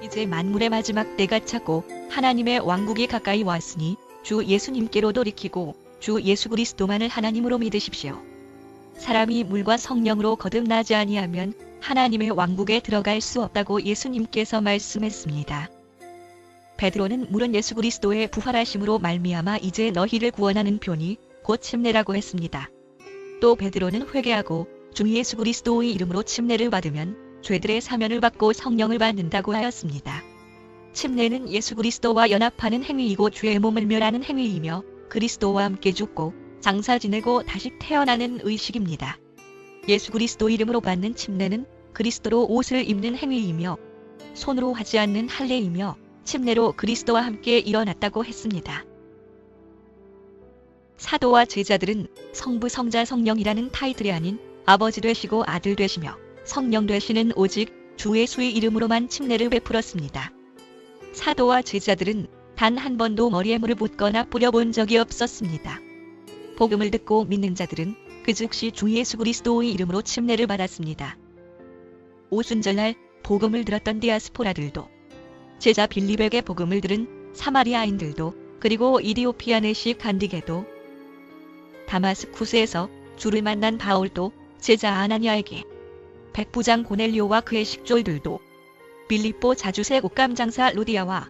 이제 만물의 마지막 때가 차고 하나님의 왕국이 가까이 왔으니 주 예수님께로 돌이키고 주 예수 그리스도만을 하나님으로 믿으십시오. 사람이 물과 성령으로 거듭나지 아니하면 하나님의 왕국에 들어갈 수 없다고 예수님께서 말씀했습니다. 베드로는 물은 예수 그리스도의 부활하심으로 말미암아 이제 너희를 구원하는 표니 곧 침례라고 했습니다. 또 베드로는 회개하고 주 예수 그리스도의 이름으로 침례를 받으면 죄들의 사면을 받고 성령을 받는다고 하였습니다. 침례는 예수 그리스도와 연합하는 행위이고 죄의 몸을 멸하는 행위이며 그리스도와 함께 죽고 장사 지내고 다시 태어나는 의식입니다. 예수 그리스도 이름으로 받는 침례는 그리스도로 옷을 입는 행위이며 손으로 하지 않는 할례이며 침례로 그리스도와 함께 일어났다고 했습니다. 사도와 제자들은 성부 성자 성령이라는 타이틀이 아닌 아버지 되시고 아들 되시며 성령 되시는 오직 주 예수의 이름으로만 침례를 베풀었습니다. 사도와 제자들은 단 한 번도 머리에 물을 붓거나 뿌려본 적이 없었습니다. 복음을 듣고 믿는 자들은 그 즉시 주 예수 그리스도의 이름으로 침례를 받았습니다. 오순절날 복음을 들었던 디아스포라들도, 제자 빌립에게 복음을 들은 사마리아인들도, 그리고 이디오피아 내시 간디게도, 다마스쿠스에서 주를 만난 바울도, 제자 아나니아에게, 백부장 고넬료와 그의 식졸들도, 빌립보 자주색 옷감장사 루디아와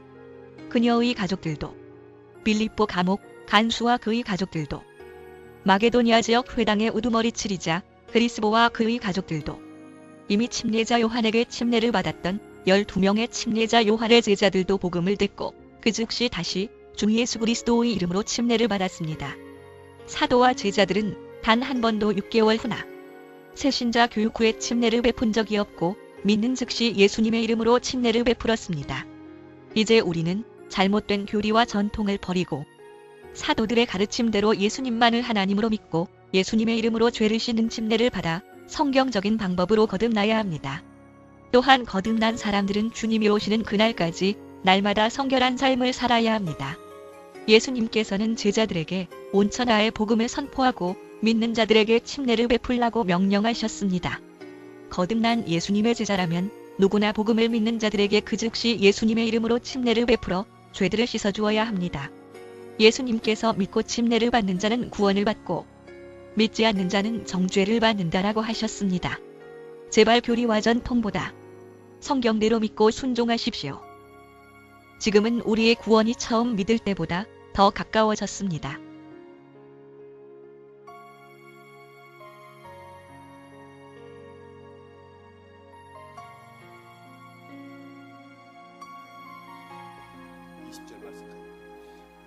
그녀의 가족들도, 빌립보 감옥 간수와 그의 가족들도, 마게도니아 지역 회당의 우두머리 치리자 그리스보와 그의 가족들도, 이미 침례자 요한에게 침례를 받았던 12명의 침례자 요한의 제자들도 복음을 듣고 그 즉시 다시 주 예수 그리스도의 이름으로 침례를 받았습니다. 사도와 제자들은 단 한 번도 6개월 후나 새신자 교육 후에 침례를 베푼 적이 없고 믿는 즉시 예수님의 이름으로 침례를 베풀었습니다. 이제 우리는 잘못된 교리와 전통을 버리고 사도들의 가르침대로 예수님만을 하나님으로 믿고 예수님의 이름으로 죄를 씻는 침례를 받아 성경적인 방법으로 거듭나야 합니다. 또한 거듭난 사람들은 주님이 오시는 그날까지 날마다 성결한 삶을 살아야 합니다. 예수님께서는 제자들에게 온 천하에 복음을 선포하고 믿는 자들에게 침례를 베풀라고 명령하셨습니다. 거듭난 예수님의 제자라면 누구나 복음을 믿는 자들에게 그 즉시 예수님의 이름으로 침례를 베풀어 죄들을 씻어주어야 합니다. 예수님께서 믿고 침례를 받는 자는 구원을 받고 믿지 않는 자는 정죄를 받는다라고 하셨습니다. 제발 교리와 전통보다 성경대로 믿고 순종하십시오. 지금은 우리의 구원이 처음 믿을 때보다 더 가까워졌습니다.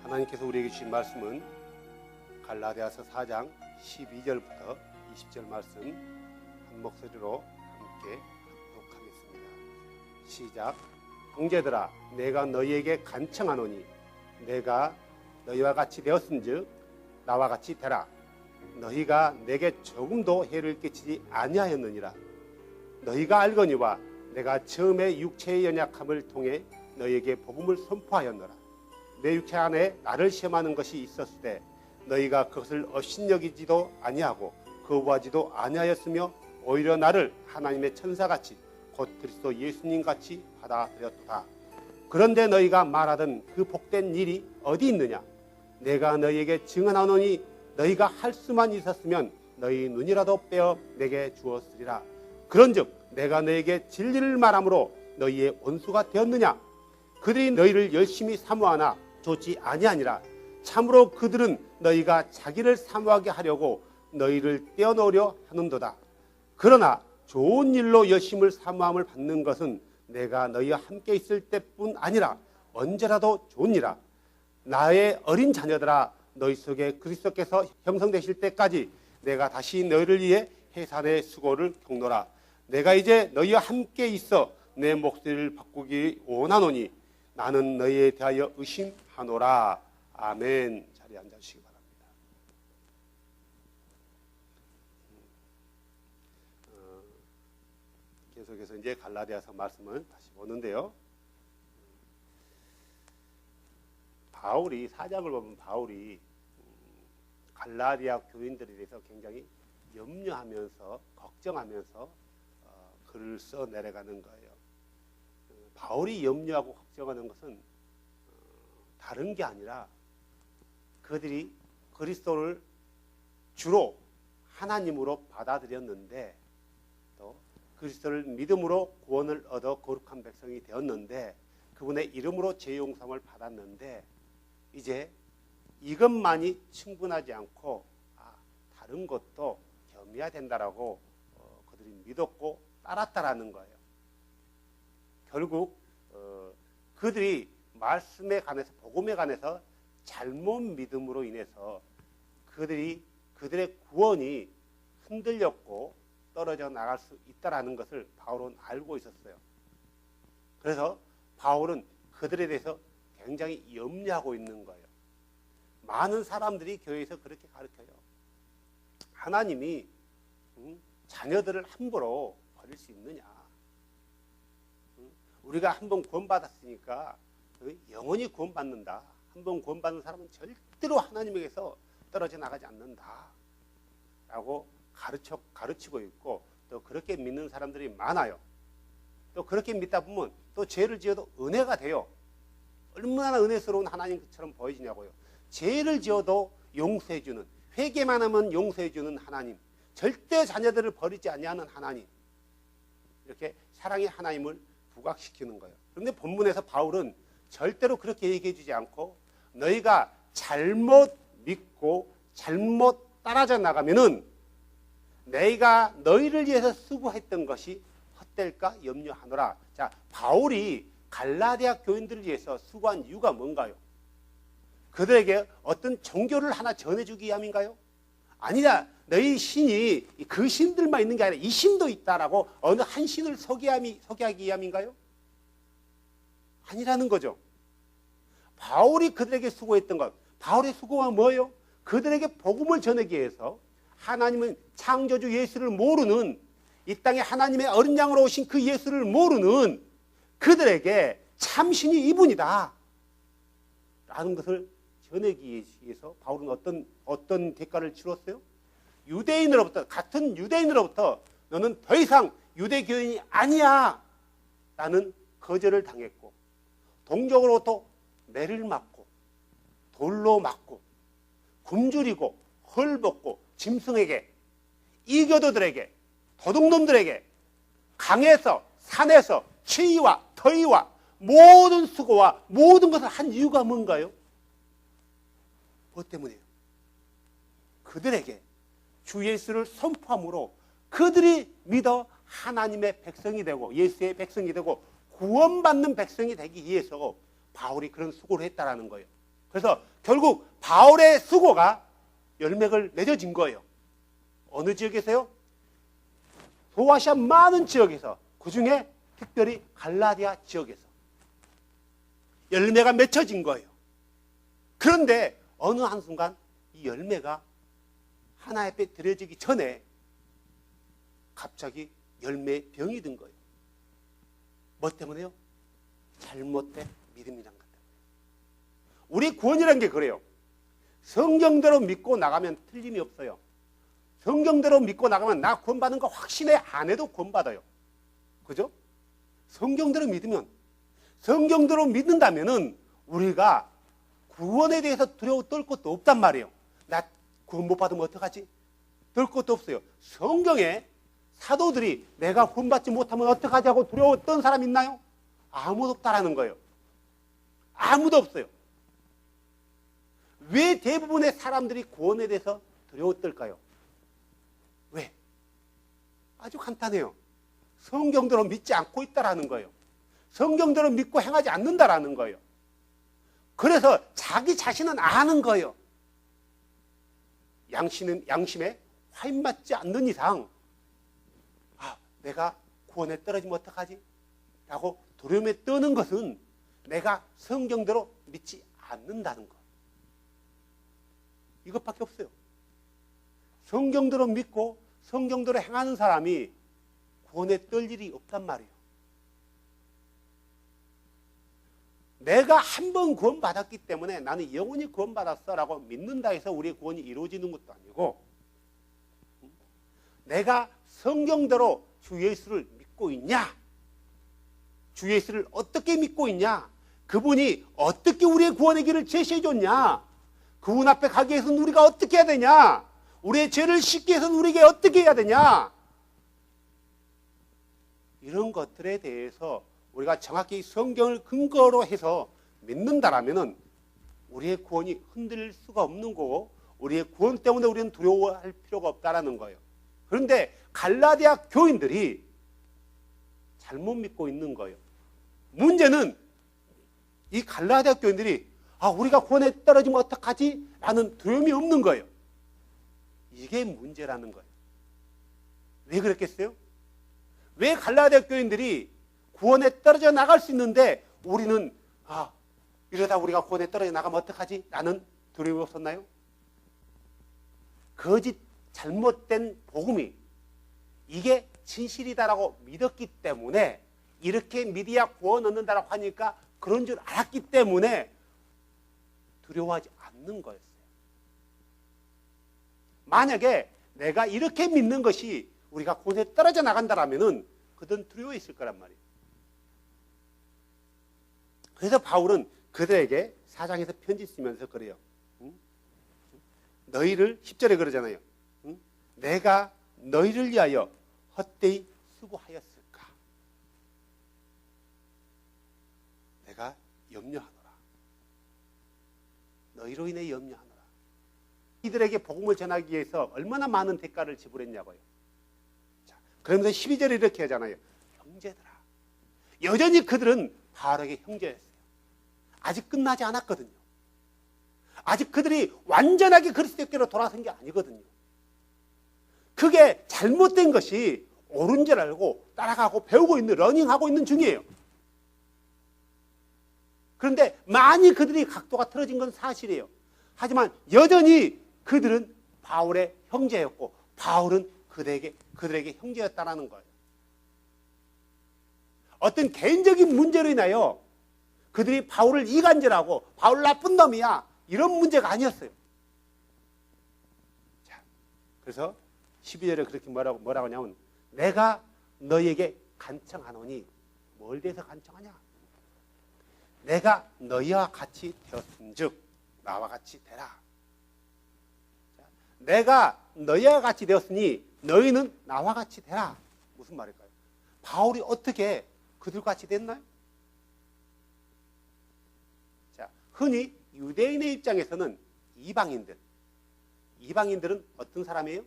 하나님께서 우리에게 주신 말씀은 갈라디아서 4장 12절부터 20절 말씀 한 목소리로 함께 합독하겠습니다. 시작. 형제들아, 내가 너희에게 간청하노니 내가 너희와 같이 되었은즉 나와 같이 되라. 너희가 내게 조금도 해를 끼치지 아니하였느니라. 너희가 알거니와 내가 처음에 육체의 연약함을 통해 너희에게 복음을 선포하였노라. 내 육체 안에 나를 시험하는 것이 있었을 때 너희가 그것을 업신여기지도 아니하고 거부하지도 아니하였으며 오히려 나를 하나님의 천사같이 곧 그리스도 예수님같이 받아들였도다. 그런데 너희가 말하던 그 복된 일이 어디 있느냐? 내가 너희에게 증언하노니 너희가 할 수만 있었으면 너희 눈이라도 빼어 내게 주었으리라. 그런즉 내가 너희에게 진리를 말함으로 너희의 원수가 되었느냐? 그들이 너희를 열심히 사모하나 좋지 아니하니라. 참으로 그들은 너희가 자기를 사모하게 하려고 너희를 떼어놓으려 하는도다. 그러나 좋은 일로 열심을 사모함을 받는 것은 내가 너희와 함께 있을 때뿐 아니라 언제라도 좋으니라. 나의 어린 자녀들아, 너희 속에 그리스도께서 형성되실 때까지 내가 다시 너희를 위해 해산의 수고를 겪노라. 내가 이제 너희와 함께 있어 내 목소리를 바꾸기 원하노니 나는 너희에 대하여 의심하노라. 아멘. 자리에 앉아주시기 바랍니다. 계속해서 이제 갈라디아서 말씀을 다시 보는데요. 바울이 사장을 보면 바울이 갈라디아 교인들에 대해서 굉장히 염려하면서 걱정하면서 글을 써 내려가는 거예요. 바울이 염려하고 걱정하는 것은 다른 게 아니라 그들이 그리스도를 주로 하나님으로 받아들였는데 또 그리스도를 믿음으로 구원을 얻어 거룩한 백성이 되었는데 그분의 이름으로 죄 용서를 받았는데 이제 이것만이 충분하지 않고 다른 것도 겸해야 된다라고 그들이 믿었고 따랐다라는 거예요. 결국 그들이 말씀에 관해서 복음에 관해서 잘못 믿음으로 인해서 그들의 구원이 흔들렸고 떨어져 나갈 수 있다라는 것을 바울은 알고 있었어요. 그래서 바울은 그들에 대해서 굉장히 염려하고 있는 거예요. 많은 사람들이 교회에서 그렇게 가르쳐요. 하나님이 자녀들을 함부로 버릴 수 있느냐? 우리가 한번 구원받았으니까 영원히 구원받는다. 한번 구원받는 사람은 절대로 하나님에게서 떨어져 나가지 않는다. 라고 가르치고 있고 또 그렇게 믿는 사람들이 많아요. 또 그렇게 믿다 보면 또 죄를 지어도 은혜가 돼요. 얼마나 은혜스러운 하나님처럼 보여지냐고요. 죄를 지어도 용서해주는, 회개만 하면 용서해주는 하나님, 절대 자녀들을 버리지 아니하는 하나님, 이렇게 사랑의 하나님을 부각시키는 거예요. 그런데 본문에서 바울은 절대로 그렇게 얘기해 주지 않고 너희가 잘못 믿고 잘못 따라져 나가면은 내가 너희를 위해서 수고했던 것이 헛될까 염려하노라. 자, 바울이 갈라디아 교인들을 위해서 수고한 이유가 뭔가요? 그들에게 어떤 종교를 하나 전해주기 위함인가요? 아니다. 너희 신이 그 신들만 있는 게 아니라 이 신도 있다라고 어느 한 신을 소개하기 위함인가요? 아니라는 거죠. 바울이 그들에게 수고했던 것, 바울의 수고가 뭐예요? 그들에게 복음을 전하기 위해서 하나님은 창조주 예수를 모르는, 이 땅에 하나님의 어린 양으로 오신 그 예수를 모르는 그들에게 참신이 이분이다 라는 것을 전하기 위해서 바울은 어떤 대가를 치렀어요? 같은 유대인으로부터 너는 더 이상 유대교인이 아니야 라는 거절을 당했고, 동족으로부터 매를 맞고 돌로 맞고 굶주리고 헐벗고 짐승에게, 이교도들에게, 도둑놈들에게, 강에서 산에서 추위와 더위와 모든 수고와 모든 것을 한 이유가 뭔가요? 뭐 때문이에요? 그들에게 주 예수를 선포함으로 그들이 믿어 하나님의 백성이 되고 예수의 백성이 되고 구원받는 백성이 되기 위해서 바울이 그런 수고를 했다라는 거예요. 그래서 결국 바울의 수고가 열매를 맺어진 거예요. 어느 지역에서요? 소아시아 많은 지역에서, 그 중에 특별히 갈라디아 지역에서 열매가 맺혀진 거예요. 그런데 어느 한순간 이 열매가 하나 앞에 들여지기 전에 갑자기 열매에 병이 든 거예요. 뭐 때문에요? 잘못된 믿음이란 것 때문에. 우리 구원이라는 게 그래요. 성경대로 믿고 나가면 틀림이 없어요. 성경대로 믿고 나가면 나 구원받는 거 확신해 안 해도 구원받아요. 그죠? 성경대로 믿으면, 성경대로 믿는다면은 우리가 구원에 대해서 두려워 떨 것도 없단 말이에요. 나 구원 못 받으면 어떡하지? 떨 것도 없어요. 성경에 사도들이 내가 구원받지 못하면 어떡하지 하고 두려웠던 사람 있나요? 아무도 없다라는 거예요. 아무도 없어요. 왜 대부분의 사람들이 구원에 대해서 두려워 떨까요? 왜? 아주 간단해요. 성경대로 믿지 않고 있다라는 거예요. 성경대로 믿고 행하지 않는다라는 거예요. 그래서 자기 자신은 아는 거예요. 양심에 화인맞지 않는 이상 내가 구원에 떨어지면 어떡하지? 라고 두려움에 떠는 것은 내가 성경대로 믿지 않는다는 것. 이것밖에 없어요. 성경대로 믿고 성경대로 행하는 사람이 구원에 떨 일이 없단 말이에요. 내가 한 번 구원받았기 때문에 나는 영원히 구원받았어 라고 믿는다 해서 우리의 구원이 이루어지는 것도 아니고, 내가 성경대로 주 예수를 믿고 있냐? 주 예수를 어떻게 믿고 있냐? 그분이 어떻게 우리의 구원의 길을 제시해 줬냐? 그분 앞에 가기 위해서는 우리가 어떻게 해야 되냐? 우리의 죄를 씻기 위해서는 우리에게 어떻게 해야 되냐? 이런 것들에 대해서 우리가 정확히 성경을 근거로 해서 믿는다라면은 우리의 구원이 흔들릴 수가 없는 거고, 우리의 구원 때문에 우리는 두려워할 필요가 없다라는 거예요. 그런데 갈라디아 교인들이 잘못 믿고 있는 거예요. 문제는 이 갈라디아 교인들이 우리가 구원에 떨어지면 어떡하지? 라는 두려움이 없는 거예요. 이게 문제라는 거예요. 왜 그랬겠어요? 왜 갈라디아 교인들이 구원에 떨어져 나갈 수 있는데 우리는 이러다 우리가 구원에 떨어져 나가면 어떡하지? 라는 두려움이 없었나요? 거짓 잘못된 복음이 이게 진실이다라고 믿었기 때문에, 이렇게 믿어야 구원 얻는다라고 하니까 그런 줄 알았기 때문에 두려워하지 않는 거였어요. 만약에 내가 이렇게 믿는 것이 우리가 구원에 떨어져 나간다라면은 그들은 두려워했을 거란 말이에요. 그래서 바울은 그들에게 4장에서 편지 쓰면서 그래요. 너희를 10절에 그러잖아요. 내가 너희를 위하여 헛되이 수고하였을까? 내가 염려하노라. 너희로 인해 염려하노라. 이들에게 복음을 전하기 위해서 얼마나 많은 대가를 지불했냐고요. 자, 그러면서 12절에 이렇게 하잖아요. 형제들아. 여전히 그들은 바울에게 형제였어요. 아직 끝나지 않았거든요. 아직 그들이 완전하게 그리스도께로 돌아선 게 아니거든요. 그게 잘못된 것이 옳은 줄 알고 따라가고 배우고 있는, 러닝하고 있는 중이에요. 그런데 많이 그들이 각도가 틀어진 건 사실이에요. 하지만 여전히 그들은 바울의 형제였고 바울은 그들에게 형제였다라는 거예요. 어떤 개인적인 문제로 인하여 그들이 바울을 이간질하고 바울 나쁜 놈이야, 이런 문제가 아니었어요. 자, 그래서 12절에 그렇게 뭐라고 하냐면, 내가 너희에게 간청하노니, 뭘 대해서 간청하냐? 내가 너희와 같이 되었은즉 나와 같이 되라. 자, 내가 너희와 같이 되었으니 너희는 나와 같이 되라. 무슨 말일까요? 바울이 어떻게 그들과 같이 됐나요? 자, 흔히 유대인의 입장에서는 이방인들은 어떤 사람이에요?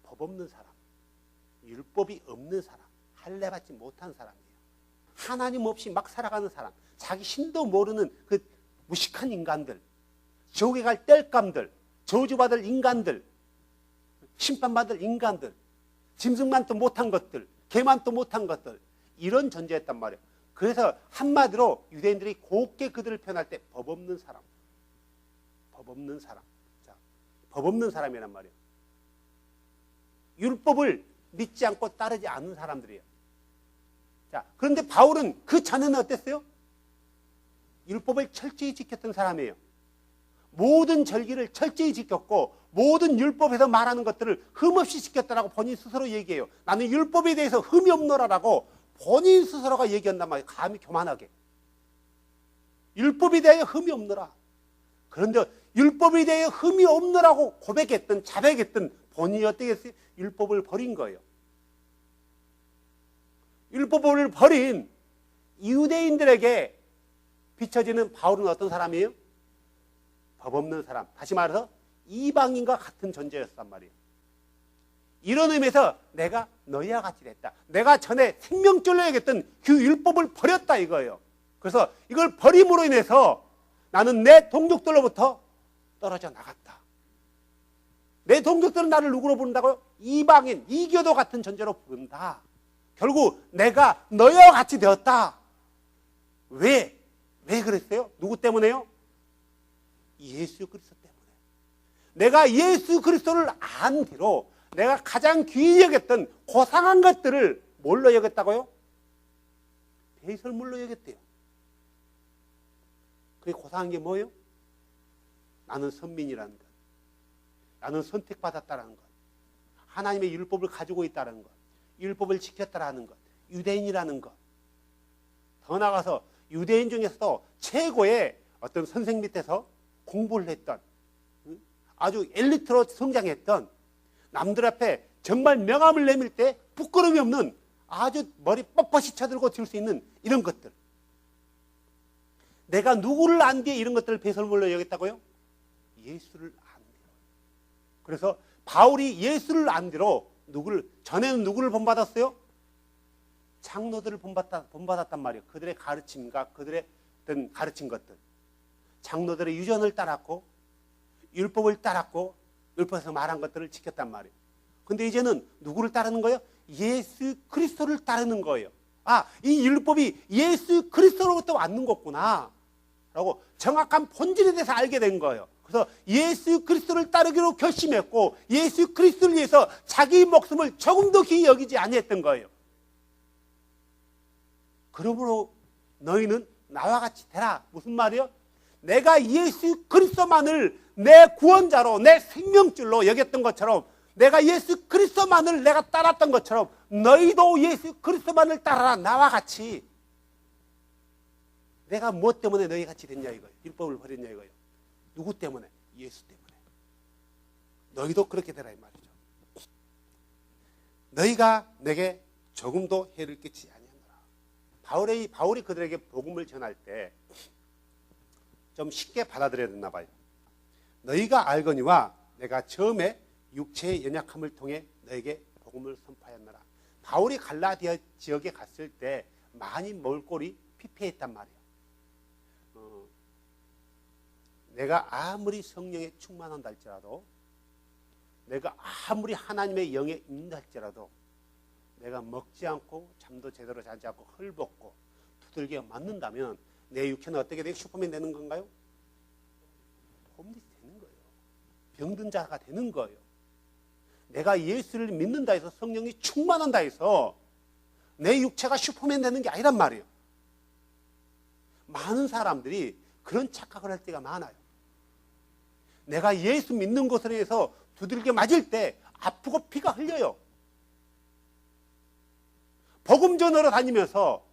법 없는 사람, 율법이 없는 사람, 할례 받지 못한 사람이에요. 하나님 없이 막 살아가는 사람, 자기 신도 모르는 그 무식한 인간들, 지옥에 갈 땔감들, 저주받을 인간들, 심판받을 인간들, 짐승만도 못한 것들, 개만도 못한 것들, 이런 존재였단 말이에요. 그래서 한마디로 유대인들이 곱게 그들을 표현할 때 법 없는 사람, 법 없는 사람. 자, 법 없는 사람이란 말이에요. 율법을 믿지 않고 따르지 않는 사람들이에요. 자, 그런데 바울은 그 전에는 어땠어요? 율법을 철저히 지켰던 사람이에요. 모든 절기를 철저히 지켰고 모든 율법에서 말하는 것들을 흠없이 지켰다라고 본인 스스로 얘기해요. 나는 율법에 대해서 흠이 없노라라고 본인 스스로가 얘기한단 말이에요. 감히 교만하게. 율법에 대하여 흠이 없노라. 그런데 율법에 대하여 흠이 없노라고 고백했던, 자백했던 본인이 어떻게 했어요? 율법을 버린 거예요. 율법을 버린 유대인들에게 비춰지는 바울은 어떤 사람이에요? 법 없는 사람. 다시 말해서 이방인과 같은 존재였단 말이에요. 이런 의미에서 내가 너희와 같이 됐다. 내가 전에 생명줄로 여겼던 그 율법을 버렸다 이거예요. 그래서 이걸 버림으로 인해서 나는 내 동족들로부터 떨어져 나갔다. 내 동족들은 나를 누구로 부른다고요? 이방인, 이교도 같은 존재로 부른다. 결국 내가 너희와 같이 되었다. 왜? 왜 그랬어요? 누구 때문에요? 예수 그리스도 때문에. 내가 예수 그리스도를 안 뒤로 내가 가장 귀히 여겼던 고상한 것들을 뭘로 여겼다고요? 배설물로 여겼대요. 그게 고상한 게 뭐예요? 나는 선민이라는 것, 나는 선택받았다라는 것, 하나님의 율법을 가지고 있다는 것, 율법을 지켰다라는 것, 유대인이라는 것, 더 나가서 유대인 중에서도 최고의 어떤 선생 밑에서 공부를 했던, 아주 엘리트로 성장했던, 남들 앞에 정말 명함을 내밀 때 부끄러움이 없는, 아주 머리 뻣뻣이 쳐들고 들 수 있는 이런 것들. 내가 누구를 안 뒤에 이런 것들을 배설물로 여겼다고요? 예수를 안 뒤로. 그래서 바울이 예수를 안 뒤로 전에는 누구를 본받았어요? 장로들을 본받았단 말이에요. 그들의 가르침과 그들의 어떤 가르친 것들. 장로들의 유전을 따랐고 율법을 따랐고 율법에서 말한 것들을 지켰단 말이에요. 근데 이제는 누구를 따르는 거예요? 예수 그리스도를 따르는 거예요. 아, 이 율법이 예수 그리스도로부터 왔는 거구나 라고 정확한 본질에 대해서 알게 된 거예요. 그래서 예수 그리스도를 따르기로 결심했고 예수 그리스도를 위해서 자기 목숨을 조금도 귀히 여기지 아니했던 거예요. 그러므로 너희는 나와 같이 되라. 무슨 말이요? 내가 예수 그리스도만을 내 구원자로, 내 생명줄로 여겼던 것처럼, 내가 예수 그리스도만을 내가 따랐던 것처럼 너희도 예수 그리스도만을 따라라. 나와 같이. 내가 무엇 때문에 너희 같이 됐냐 이거예요. 율법을 버렸냐 이거예요. 누구 때문에? 예수 때문에. 너희도 그렇게 되라 이 말이죠. 너희가 내게 조금도 해를 끼치지 아니하노라. 바울이 그들에게 복음을 전할 때 좀 쉽게 받아들여야 됐나 봐요. 너희가 알거니와 내가 처음에 육체의 연약함을 통해 너에게 복음을 선포하였노라. 바울이 갈라디아 지역에 갔을 때 많이 먹을 꼴이 피폐했단 말이에요. 내가 아무리 성령에 충만한다 할지라도, 내가 아무리 하나님의 영에 있는다 할지라도, 내가 먹지 않고 잠도 제대로 자지 않고 헐벗고 두들겨 맞는다면 내 육체는 어떻게 되고 슈퍼맨 되는 건가요? 홈리스 되는 거예요. 병든 자가 되는 거예요. 내가 예수를 믿는다 해서 성령이 충만한다 해서 내 육체가 슈퍼맨 되는 게 아니란 말이에요. 많은 사람들이 그런 착각을 할 때가 많아요. 내가 예수 믿는 것에 의해서 두들겨 맞을 때 아프고 피가 흘려요. 복음 전하러 다니면서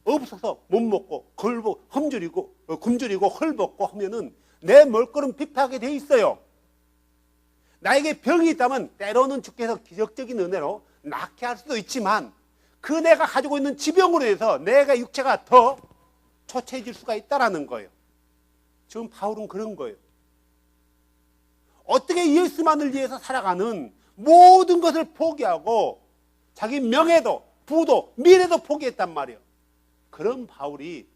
없어서 못 먹고 굶주리고 헐벗고 하면은 내 멀거름 피폐하게 돼 있어요. 나에게 병이 있다면 때로는 주께서 기적적인 은혜로 낫게 할 수도 있지만 그 내가 가지고 있는 지병으로 해서 내가 육체가 더 초췌해질 수가 있다라는 거예요. 지금 바울은 그런 거예요. 어떻게 예수만을 위해서 살아가는 모든 것을 포기하고 자기 명예도 부도 미래도 포기했단 말이에요. 그런 바울이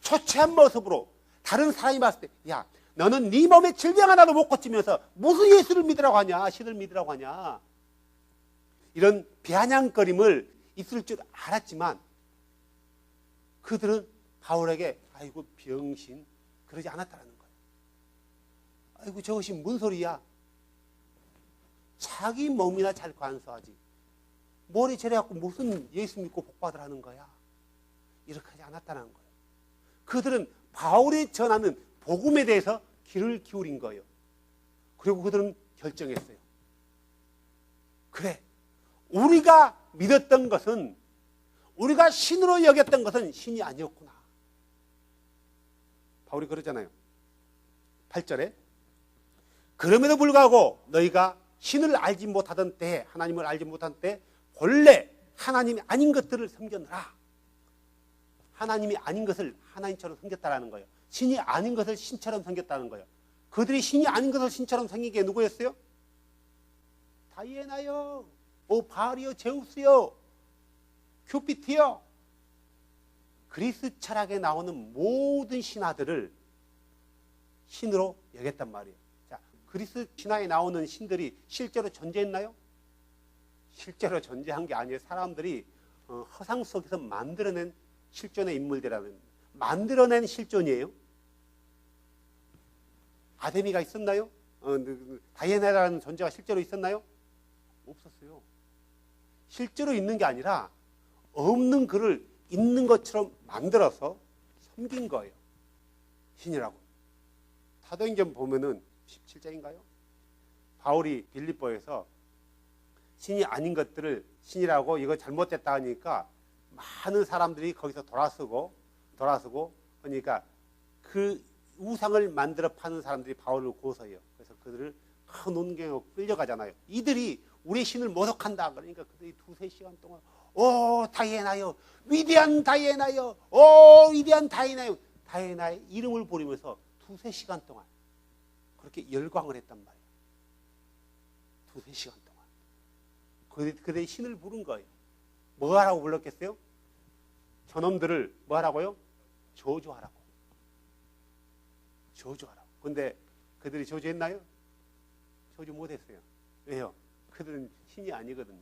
초췌한 모습으로 다른 사람이 봤을 때, 야, 너는 네 몸에 질병 하나도 못 고치면서 무슨 예수를 믿으라고 하냐, 신을 믿으라고 하냐, 이런 비아냥거림을 있을 줄 알았지만 그들은 바울에게 아이고 병신 그러지 않았다는 거예요. 아이고 저것이 뭔 소리야. 자기 몸이나 잘 관서하지 머리 저래갖고 무슨 예수 믿고 복받으라는 거야. 이렇게 하지 않았다는 거예요. 그들은 바울이 전하는 복음에 대해서 귀를 기울인 거예요. 그리고 그들은 결정했어요. 그래, 우리가 믿었던 것은, 우리가 신으로 여겼던 것은 신이 아니었구나. 바울이 그러잖아요. 8절에 그럼에도 불구하고 너희가 신을 알지 못하던 때에, 하나님을 알지 못한 때 본래 하나님이 아닌 것들을 섬겼노라. 하나님이 아닌 것을 하나님처럼 섬겼다라는 거예요. 신이 아닌 것을 신처럼 섬겼다는 거예요. 그들이 신이 아닌 것을 신처럼 섬긴 게 누구였어요? 다이애나요, 바알이요, 제우스요, 큐피트요. 그리스 철학에 나오는 모든 신화들을 신으로 여겼단 말이에요. 자, 그리스 신화에 나오는 신들이 실제로 존재했나요? 실제로 존재한 게 아니에요. 사람들이 허상 속에서 만들어낸 실존의 인물들이라는, 만들어낸 실존이에요. 아데미가 있었나요? 다이애나라는 존재가 실제로 있었나요? 없었어요. 실제로 있는 게 아니라 없는 글을 있는 것처럼 만들어서 섬긴 거예요. 신이라고. 사도행전 보면은 17장인가요? 바울이 빌립보에서 신이 아닌 것들을 신이라고 이거 잘못됐다 하니까 많은 사람들이 거기서 돌아서고 그러니까 그 우상을 만들어 파는 사람들이 바울을 고소해요. 그래서 그들을 큰 논경으로 끌려가잖아요. 이들이 우리 신을 모독한다. 그러니까 그들이 2-3시간 동안 오 다이애나여, 위대한 다이애나여, 오 위대한 다이애나여, 다이애나의 이름을 부르면서 2-3시간 동안 그렇게 열광을 했단 말이에요. 2-3시간 동안 그들의 신을 부른 거예요. 뭐 하라고 불렀겠어요? 저놈들을 뭐 하라고요? 저주하라고. 근데 그들이 저주했나요? 저주 못했어요. 왜요? 그들은 신이 아니거든요.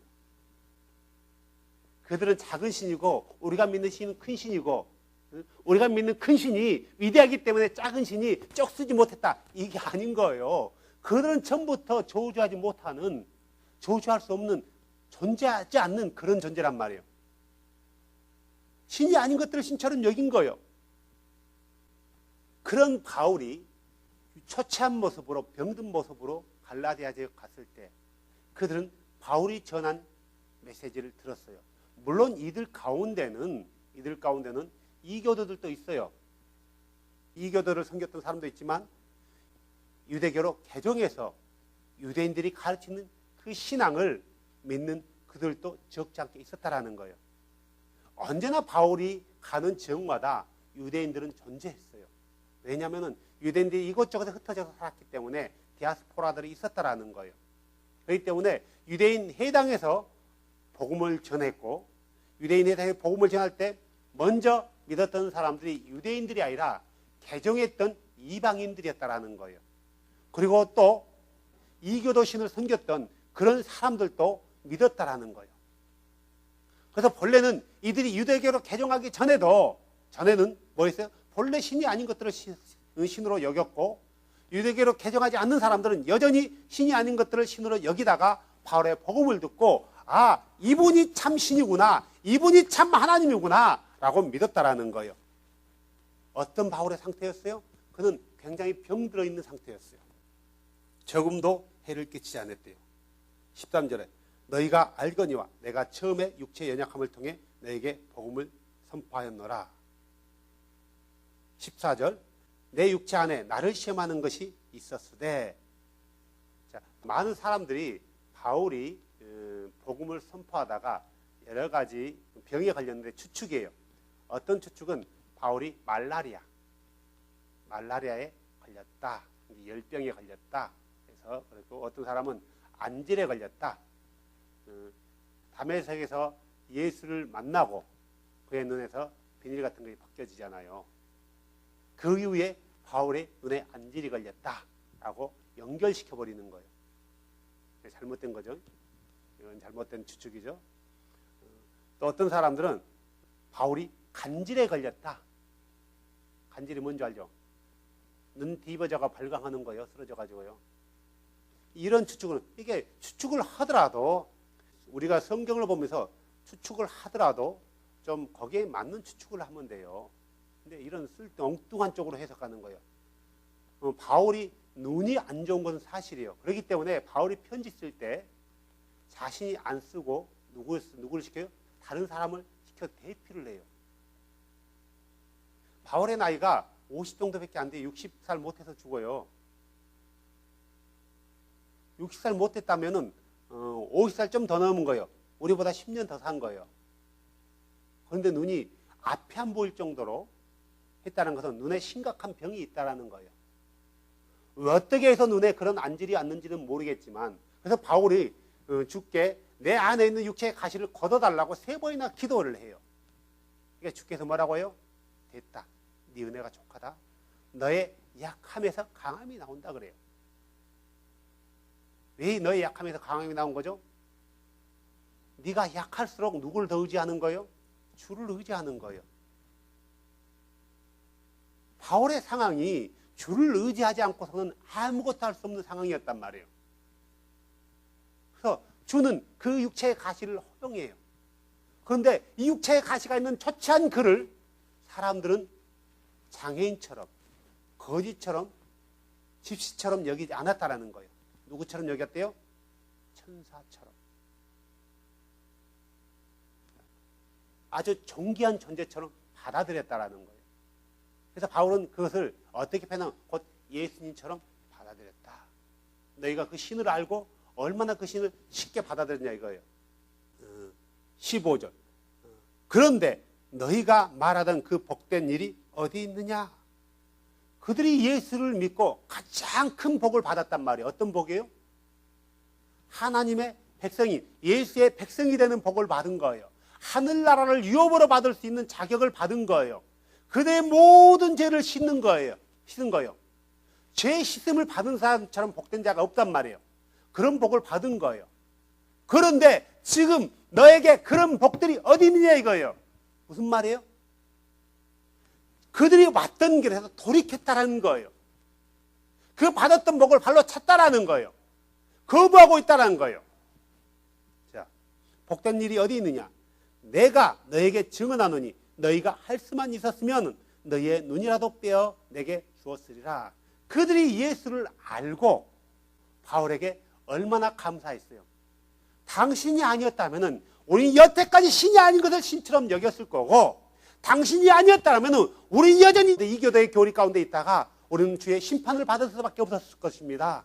그들은 작은 신이고 우리가 믿는 신은 큰 신이고, 우리가 믿는 큰 신이 위대하기 때문에 작은 신이 쩍쓰지 못했다, 이게 아닌 거예요. 그들은 처음부터 저주하지 못하는, 저주할 수 없는, 존재하지 않는 그런 존재란 말이에요. 신이 아닌 것들을 신처럼 여긴 거예요. 그런 바울이 처치한 모습으로, 병든 모습으로 갈라디아 지역에 갔을 때 그들은 바울이 전한 메시지를 들었어요. 물론 이들 가운데는 이교도들도 있어요. 이교도를 섬겼던 사람도 있지만 유대교로 개종해서 유대인들이 가르치는 그 신앙을 믿는 그들도 적지 않게 있었다라는 거예요. 언제나 바울이 가는 지역마다 유대인들은 존재했어요. 왜냐하면 유대인들이 이곳저곳에 흩어져서 살았기 때문에 디아스포라들이 있었다라는 거예요. 그렇기 때문에 유대인 회당에서 복음을 전했고, 유대인 회당에 복음을 전할 때 먼저 믿었던 사람들이 유대인들이 아니라 개종했던 이방인들이었다라는 거예요. 그리고 또 이교도 신을 섬겼던 그런 사람들도 믿었다라는 거예요. 그래서 본래는 이들이 유대교로 개종하기 전에는 뭐였어요? 본래 신이 아닌 것들을 신으로 여겼고, 유대교로 개종하지 않는 사람들은 여전히 신이 아닌 것들을 신으로 여기다가 바울의 복음을 듣고, 아, 이분이 참 신이구나, 이분이 참 하나님이구나 라고 믿었다라는 거예요. 어떤 바울의 상태였어요? 그는 굉장히 병들어 있는 상태였어요. 조금도 해를 끼치지 않았대요. 13절에 너희가 알거니와 내가 처음에 육체의 연약함을 통해 너에게 복음을 선포하였노라. 14절 내 육체 안에 나를 시험하는 것이 있었으되. 자, 많은 사람들이 바울이 복음을 선포하다가 여러 가지 병에 걸렸는데 추측이에요. 어떤 추측은 바울이 말라리아에 걸렸다, 열병에 걸렸다. 그래서 그리고 어떤 사람은 안질에 걸렸다. 다메섹에서 예수를 만나고 그의 눈에서 비닐 같은 것이 벗겨지잖아요. 그 이후에 바울의 눈에 안질이 걸렸다라고 연결시켜버리는 거예요. 잘못된 거죠. 이건 잘못된 추측이죠. 또 어떤 사람들은 바울이 간질에 걸렸다. 간질이 뭔지 알죠? 눈 뒤집어져가 발광하는 거예요. 쓰러져가지고요. 이런 추측은, 이게 추측을 하더라도 우리가 성경을 보면서 추측을 하더라도 좀 거기에 맞는 추측을 하면 돼요. 근데 이런 엉뚱한 쪽으로 해석하는 거예요. 바울이 눈이 안 좋은 것은 사실이에요. 그렇기 때문에 바울이 편지 쓸 때 자신이 안 쓰고 누구를 시켜요? 다른 사람을 시켜 대피를 해요. 바울의 나이가 50 정도밖에 안 돼. 60살 못해서 죽어요. 60살 못했다면은 50살 좀 더 넘은 거예요. 우리보다 10년 더 산 거예요. 그런데 눈이 앞이 안 보일 정도로 했다는 것은 눈에 심각한 병이 있다는 거예요. 어떻게 해서 눈에 그런 안질이 왔는지는 모르겠지만, 그래서 바울이 주께 내 안에 있는 육체의 가시를 걷어달라고 3번이나 기도를 해요. 그러니까 주께서 뭐라고 해요? 됐다. 네 은혜가 족하다. 너의 약함에서 강함이 나온다 그래요. 왜 너의 약함에서 강함이 나온 거죠? 네가 약할수록 누구를 더 의지하는 거예요? 주를 의지하는 거예요. 바울의 상황이 주를 의지하지 않고서는 아무것도 할 수 없는 상황이었단 말이에요. 그래서 주는 그 육체의 가시를 허용해요. 그런데 이 육체의 가시가 있는 초췌한 그를 사람들은 장애인처럼, 거지처럼, 집시처럼 여기지 않았다라는 거예요. 누구처럼 여겼대요? 천사처럼. 아주 존귀한 존재처럼 받아들였다라는 거예요. 그래서 바울은 그것을 어떻게 표현하면 곧 예수님처럼 받아들였다. 너희가 그 신을 알고 얼마나 그 신을 쉽게 받아들였냐 이거예요. 15절. 그런데 너희가 말하던 그 복된 일이 어디 있느냐? 그들이 예수를 믿고 가장 큰 복을 받았단 말이에요. 어떤 복이에요? 하나님의 백성이, 예수의 백성이 되는 복을 받은 거예요. 하늘나라를 유업으로 받을 수 있는 자격을 받은 거예요. 그들의 모든 죄를 씻는 거예요. 죄 씻음을 받은 사람처럼 복된 자가 없단 말이에요. 그런 복을 받은 거예요. 그런데 지금 너에게 그런 복들이 어디 있느냐 이거예요. 무슨 말이에요? 그들이 왔던 길에서 돌이켰다라는 거예요. 그 받았던 복을 발로 찼다라는 거예요. 거부하고 있다라는 거예요. 자, 복된 일이 어디 있느냐? 내가 너에게 증언하노니 너희가 할 수만 있었으면 너희의 눈이라도 빼어 내게 주었으리라. 그들이 예수를 알고 바울에게 얼마나 감사했어요. 당신이 아니었다면 우리 여태까지 신이 아닌 것을 신처럼 여겼을 거고, 당신이 아니었다면 우리 여전히 이 교도의 교리 가운데 있다가 우리는 주의 심판을 받을 수밖에 없었을 것입니다.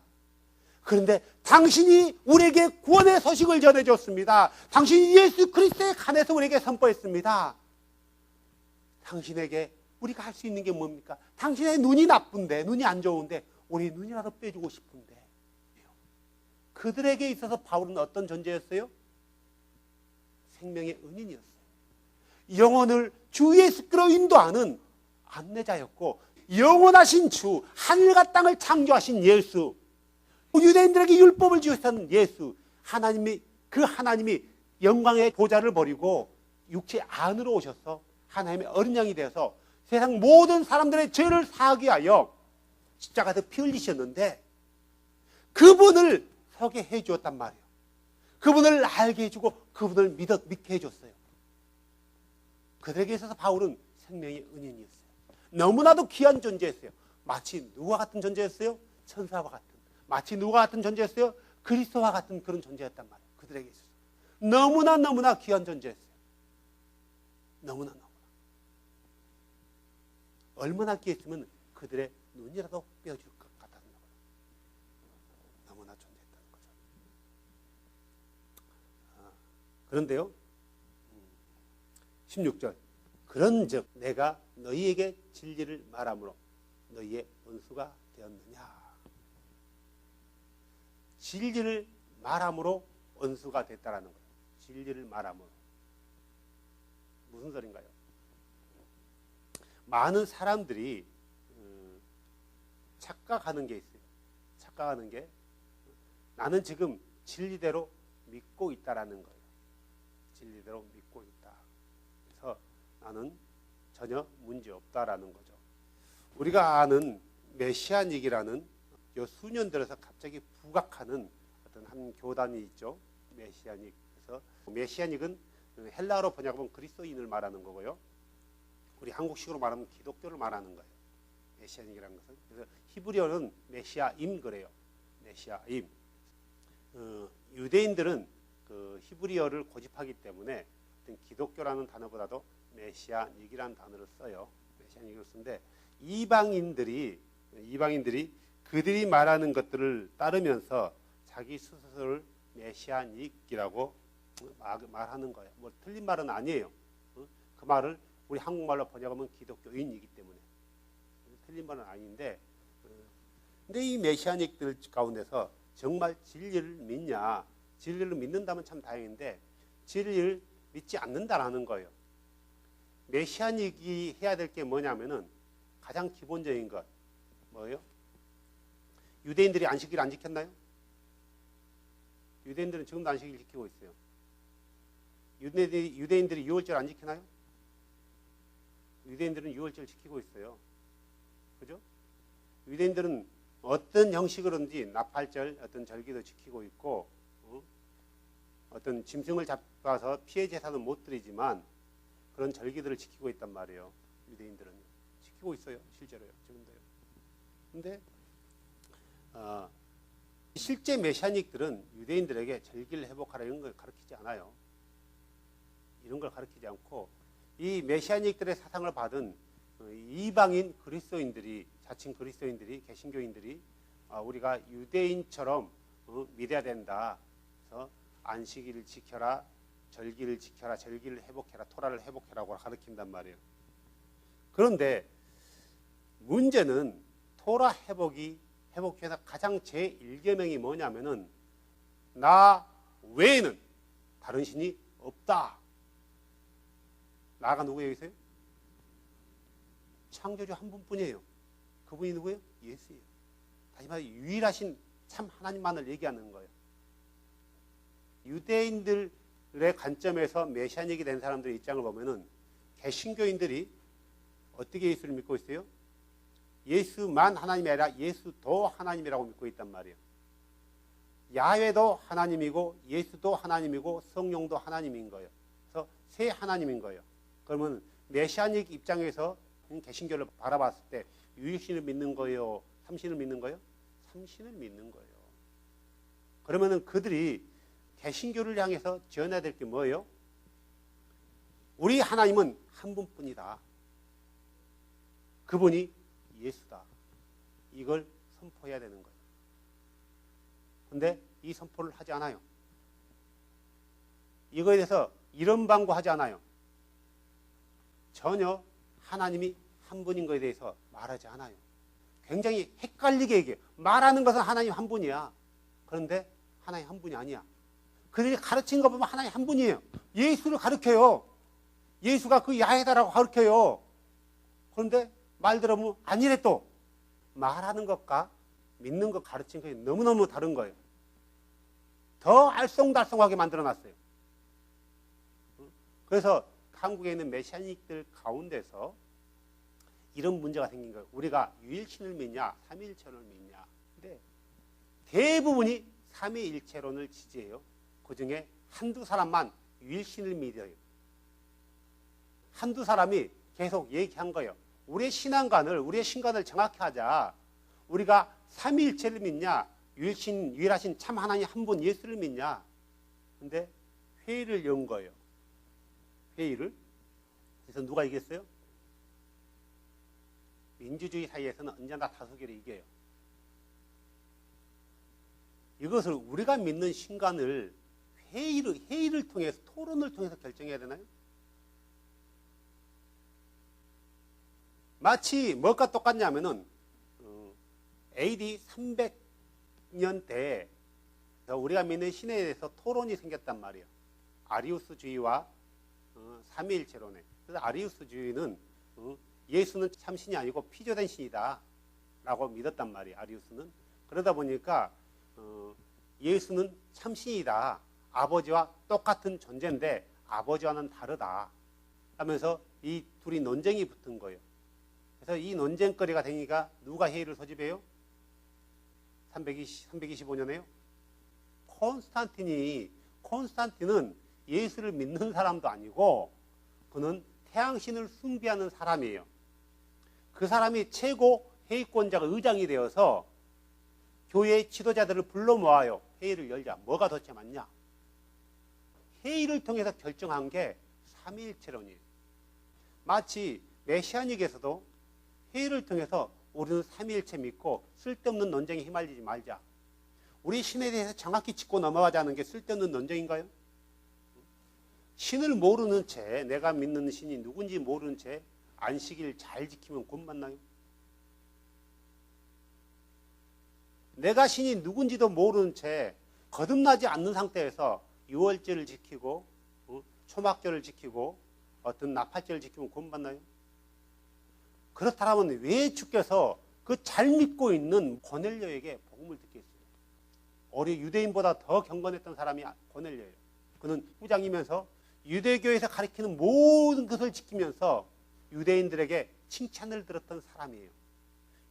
그런데 당신이 우리에게 구원의 소식을 전해줬습니다. 당신이 예수 그리스도의 간에서 우리에게 선포했습니다. 당신에게 우리가 할 수 있는 게 뭡니까? 당신의 눈이 나쁜데, 눈이 안 좋은데 우리 눈이라도 빼주고 싶은데. 그들에게 있어서 바울은 어떤 존재였어요? 생명의 은인이었어요. 영혼을 주 예수께로 인도하는 안내자였고, 영원하신 주, 하늘과 땅을 창조하신 예수, 유대인들에게 율법을 주셨던 예수, 그 하나님이 영광의 보좌를 버리고 육체 안으로 오셔서 하나님의 어린 양이 되어서 세상 모든 사람들의 죄를 사하기 위하여 십자가에서 피 흘리셨는데, 그분을 서게 해주었단 말이에요. 그분을 알게 해주고 그분을 믿게 해줬어요. 그들에게 있어서 바울은 생명의 은인이었어요. 너무나도 귀한 존재였어요. 마치 누구와 같은 존재였어요? 천사와 같은. 마치 누구와 같은 존재였어요? 그리스도와 같은 그런 존재였단 말이에요. 그들에게 있어서 너무나 귀한 존재였어요. 너무나 얼마나 귀했으면 그들의 눈이라도 빼어줄 것 같다는 거예요. 너무나 존재했다는 거죠. 그런데요, 16절. 그런즉 내가 너희에게 진리를 말함으로 너희의 원수가 되었느냐. 진리를 말함으로 원수가 됐다라는 거예요. 진리를 말함으로. 무슨 소린가요? 많은 사람들이 착각하는 게 있어요. 착각하는 게, 나는 지금 진리대로 믿고 있다라는 거예요. 진리대로 믿고 있다. 그래서 나는 전혀 문제 없다라는 거죠. 우리가 아는 메시아닉이라는 요 수년 들어서 갑자기 부각하는 어떤 한 교단이 있죠. 메시아닉. 그래서 메시아닉은 헬라어로 번역하면 그리스도인을 말하는 거고요. 우리 한국식으로 말하면 기독교를 말하는 거예요. 메시아닉이라는 것은. 그래서 히브리어는 메시아임 그래요. 메시아임. 유대인들은 그 히브리어를 고집하기 때문에 기독교라는 단어보다도 메시아닉이라는 단어를 써요. 메시아닉을 쓰는데, 이방인들이 그들이 말하는 것들을 따르면서 자기 스스로를 메시아닉이라고 말하는 거예요. 뭐 틀린 말은 아니에요. 그 말을 우리 한국말로 번역하면 기독교인이기 때문에 틀린 말은 아닌데, 근데 이 메시아닉들 가운데서 정말 진리를 믿냐? 진리를 믿는다면 참 다행인데 진리를 믿지 않는다라는 거예요. 메시아닉이 해야 될 게 뭐냐면은 가장 기본적인 것 뭐예요? 유대인들이 안식일을 안 지켰나요? 유대인들은 지금도 안식일 지키고 있어요. 유대인들이 6월절 안 지키나요? 유대인들은 6월절 지키고 있어요. 그죠? 유대인들은 어떤 형식으로든지 나팔절 어떤 절기도 지키고 있고, 어떤 짐승을 잡아서 피해 제사는 못 드리지만 그런 절기들을 지키고 있단 말이에요. 유대인들은 지키고 있어요. 실제로요. 지금도요. 근데 실제 메시아닉들은 유대인들에게 절기를 회복하라 이런 걸 가르치지 않아요. 이런 걸 가르치지 않고 이 메시아닉들의 사상을 받은 이방인 그리스도인들이, 자칭 그리스도인들이, 개신교인들이 우리가 유대인처럼 믿어야 된다. 그래서 안식일을 지켜라, 절기를 지켜라, 절기를 회복해라, 토라를 회복해라고 가르친단 말이에요. 그런데 문제는 토라 회복해서 가장 제1계명이 뭐냐면은 나 외에는 다른 신이 없다. 나가 누구예요? 여기서요? 창조주 한 분뿐이에요. 그분이 누구예요? 예수예요. 다시 말해 유일하신 참 하나님만을 얘기하는 거예요. 유대인들의 관점에서 메시아닉이 된 사람들의 입장을 보면은 개신교인들이 어떻게 예수를 믿고 있어요? 예수만 하나님이 아니라 예수도 하나님이라고 믿고 있단 말이에요. 야훼도 하나님이고 예수도 하나님이고 성령도 하나님인 거예요. 그래서 세 하나님인 거예요. 그러면 메시아닉 입장에서 개신교를 바라봤을 때 유일신을 믿는 거예요? 삼신을 믿는 거예요? 삼신을 믿는 거예요. 그러면은 그들이 개신교를 향해서 지어내야 될 게 뭐예요? 우리 하나님은 한 분뿐이다. 그분이 예수다. 이걸 선포해야 되는 거예요. 그런데 이 선포를 하지 않아요. 이거에 대해서 이런 방구하지 않아요. 전혀 하나님이 한 분인 것에 대해서 말하지 않아요. 굉장히 헷갈리게 얘기해요. 말하는 것은 하나님 한 분이야. 그런데 하나님 한 분이 아니야. 그들이 가르친 거 보면 하나님 한 분이에요. 예수를 가르쳐요. 예수가 그 야훼다라고 가르쳐요. 그런데 말 들어보면 아니래 또. 말하는 것과 믿는 것 가르친 것이 너무너무 다른 거예요. 더 알쏭달쏭하게 만들어놨어요. 그래서 한국에 있는 메시아닉들 가운데서 이런 문제가 생긴 거예요. 우리가 유일신을 믿냐, 삼위일체론을 믿냐. 근데 대부분이 삼위일체론을 지지해요. 그 중에 한두 사람만 유일신을 믿어요. 한두 사람이 계속 얘기한 거예요. 우리의 신간을 정확히 하자. 우리가 삼위일체를 믿냐, 유일하신 참 하나님 한 분 예수를 믿냐. 근데 회의를 연 거예요. 회의를. 그래서 누가 이겼어요? 민주주의 사이에서는 언제나 다수결이 이겨요. 이것을 우리가 믿는 신간을 회의를 통해서, 토론을 통해서 결정해야 되나요? 마치 뭐가 똑같냐면은 AD 300년대에 우리가 믿는 신에 대해서 토론이 생겼단 말이에요. 아리우스주의와 삼위일체론에. 그래서 아리우스주의는 예수는 참신이 아니고 피조된 신이다 라고 믿었단 말이에요. 아리우스는. 그러다 보니까 예수는 참신이다. 아버지와 똑같은 존재인데 아버지와는 다르다 하면서 이 둘이 논쟁이 붙은 거예요. 그래서 이 논쟁거리가 되니까 누가 회의를 소집해요? 325년에요? 콘스탄틴은 예수를 믿는 사람도 아니고 그는 태양신을 숭배하는 사람이에요. 그 사람이 최고 회의권자가 의장이 되어서 교회의 지도자들을 불러 모아요. 회의를 열자. 뭐가 도대체 맞냐? 회의를 통해서 결정한 게 삼위일체론이에요. 마치 메시아닉에서도 회의를 통해서 우리는 삼위일체 믿고 쓸데없는 논쟁에 휘말리지 말자. 우리 신에 대해서 정확히 짚고 넘어가자는 게 쓸데없는 논쟁인가요? 신을 모르는 채, 내가 믿는 신이 누군지 모르는 채 안식일 잘 지키면 곧 만나요? 내가 신이 누군지도 모르는 채 거듭나지 않는 상태에서 유월절을 지키고 초막절을 지키고 어떤 나팔절을 지키면 곧 만나요? 그렇다면 왜 주께서 그 잘 믿고 있는 고넬료에게 복음을 듣게 했어요? 우리 유대인보다 더 경건했던 사람이 고넬료예요. 그는 부장이면서 유대교에서 가르치는 모든 것을 지키면서 유대인들에게 칭찬을 들었던 사람이에요.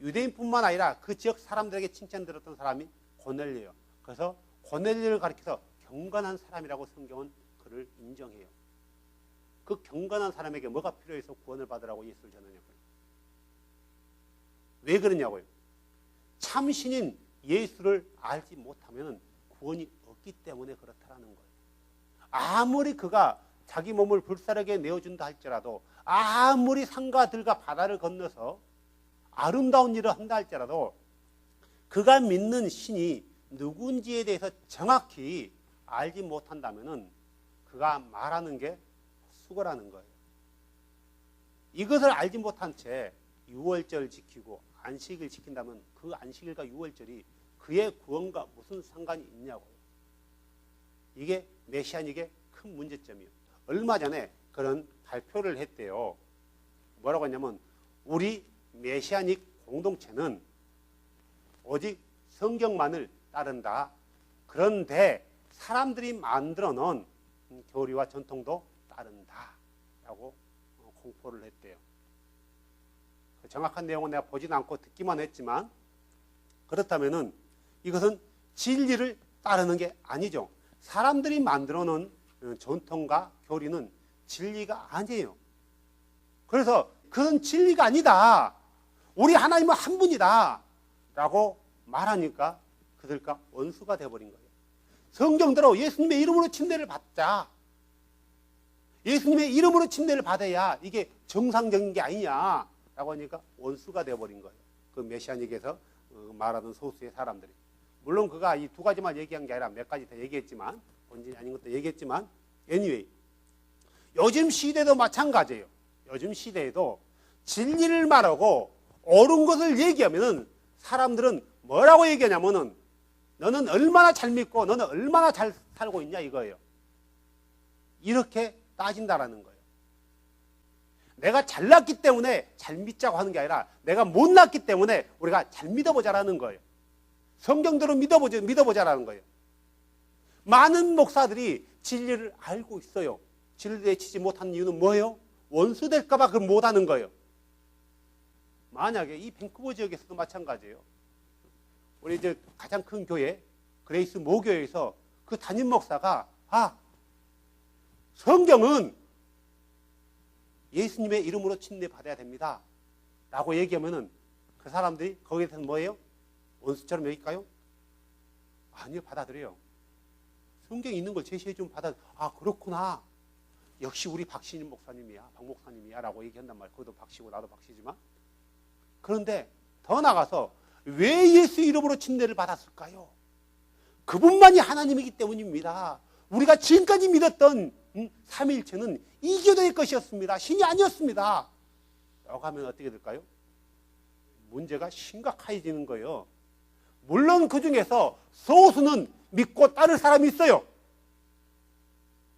유대인뿐만 아니라 그 지역 사람들에게 칭찬 들었던 사람이 고넬료예요. 그래서 고넬료를 가리켜서 경건한 사람이라고 성경은 그를 인정해요. 그 경건한 사람에게 뭐가 필요해서 구원을 받으라고 예수를 전하냐고요. 왜 그러냐고요. 참신인 예수를 알지 못하면 구원이 없기 때문에 그렇다라는 거예요. 아무리 그가 자기 몸을 불사르게 내어준다 할지라도, 아무리 산과 들과 바다를 건너서 아름다운 일을 한다 할지라도 그가 믿는 신이 누군지에 대해서 정확히 알지 못한다면은 그가 말하는 게 수고라는 거예요. 이것을 알지 못한 채 유월절 지키고 안식일 지킨다면 그 안식일과 유월절이 그의 구원과 무슨 상관이 있냐고요. 이게 메시아닉의 큰 문제점이에요. 얼마 전에 그런 발표를 했대요. 뭐라고 했냐면 우리 메시아닉 공동체는 오직 성경만을 따른다. 그런데 사람들이 만들어 놓은 교리와 전통도 따른다. 라고 공포를 했대요. 정확한 내용은 내가 보지는 않고 듣기만 했지만, 그렇다면은 이것은 진리를 따르는 게 아니죠. 사람들이 만들어 놓은 전통과 교리는 진리가 아니에요. 그래서 그건 진리가 아니다. 우리 하나님은 한 분이다. 라고 말하니까 그들과 원수가 되어버린 거예요. 성경대로 예수님의 이름으로 침례를 받자. 예수님의 이름으로 침례를 받아야 이게 정상적인 게 아니냐. 라고 하니까 원수가 되어버린 거예요. 그 메시아닉에서 말하는 소수의 사람들이. 물론 그가 이 두 가지만 얘기한 게 아니라 몇 가지 더 얘기했지만, 본질이 아닌 것도 얘기했지만, anyway. 요즘 시대도 마찬가지예요. 요즘 시대에도 진리를 말하고 옳은 것을 얘기하면은 사람들은 뭐라고 얘기하냐면은 너는 얼마나 잘 믿고 너는 얼마나 잘 살고 있냐 이거예요. 이렇게 따진다라는 거예요. 내가 잘났기 때문에 잘 믿자고 하는 게 아니라 내가 못났기 때문에 우리가 잘 믿어보자라는 거예요. 성경대로 믿어보자라는 거예요. 많은 목사들이 진리를 알고 있어요. 진리에 치지 못하는 이유는 뭐예요? 원수 될까 봐 그걸 못하는 거예요. 만약에 이 밴쿠버 지역에서도 마찬가지예요. 우리 이제 가장 큰 교회 그레이스 모교회에서 그 담임 목사가 성경은 예수님의 이름으로 침례 받아야 됩니다. 라고 얘기하면은 그 사람들이 거기에 대해서 뭐예요? 원수처럼 여길까요? 아니요, 받아들여요. 성경에 있는 걸 제시해 주면 그렇구나. 역시 우리 박신임 목사님이야, 박 목사님이야 라고 얘기한단 말이에요. 그것도 박씨고 나도 박씨지만. 그런데 더 나가서 왜 예수 이름으로 침례를 받았을까요? 그분만이 하나님이기 때문입니다. 우리가 지금까지 믿었던 삼위일체는 이교도의 것이었습니다. 신이 아니었습니다. 라고 하면 어떻게 될까요? 문제가 심각해지는 거예요. 물론 그 중에서 소수는 믿고 따를 사람이 있어요.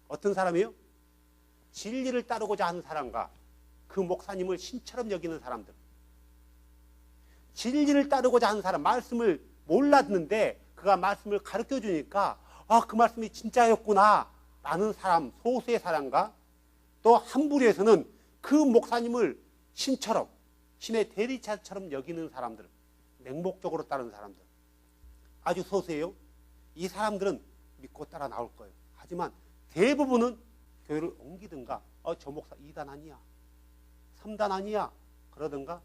어떤 사람이요? 진리를 따르고자 하는 사람과 그 목사님을 신처럼 여기는 사람들. 진리를 따르고자 하는 사람, 말씀을 몰랐는데 그가 말씀을 가르쳐 주니까 그 말씀이 진짜였구나 라는 사람, 소수의 사람과 또 한 부류에서는 그 목사님을 신처럼, 신의 대리자처럼 여기는 사람들, 맹목적으로 따르는 사람들, 아주 소수예요. 이 사람들은 믿고 따라 나올 거예요. 하지만 대부분은 교회를 옮기든가 저 목사 2단 아니야, 3단 아니야 그러든가,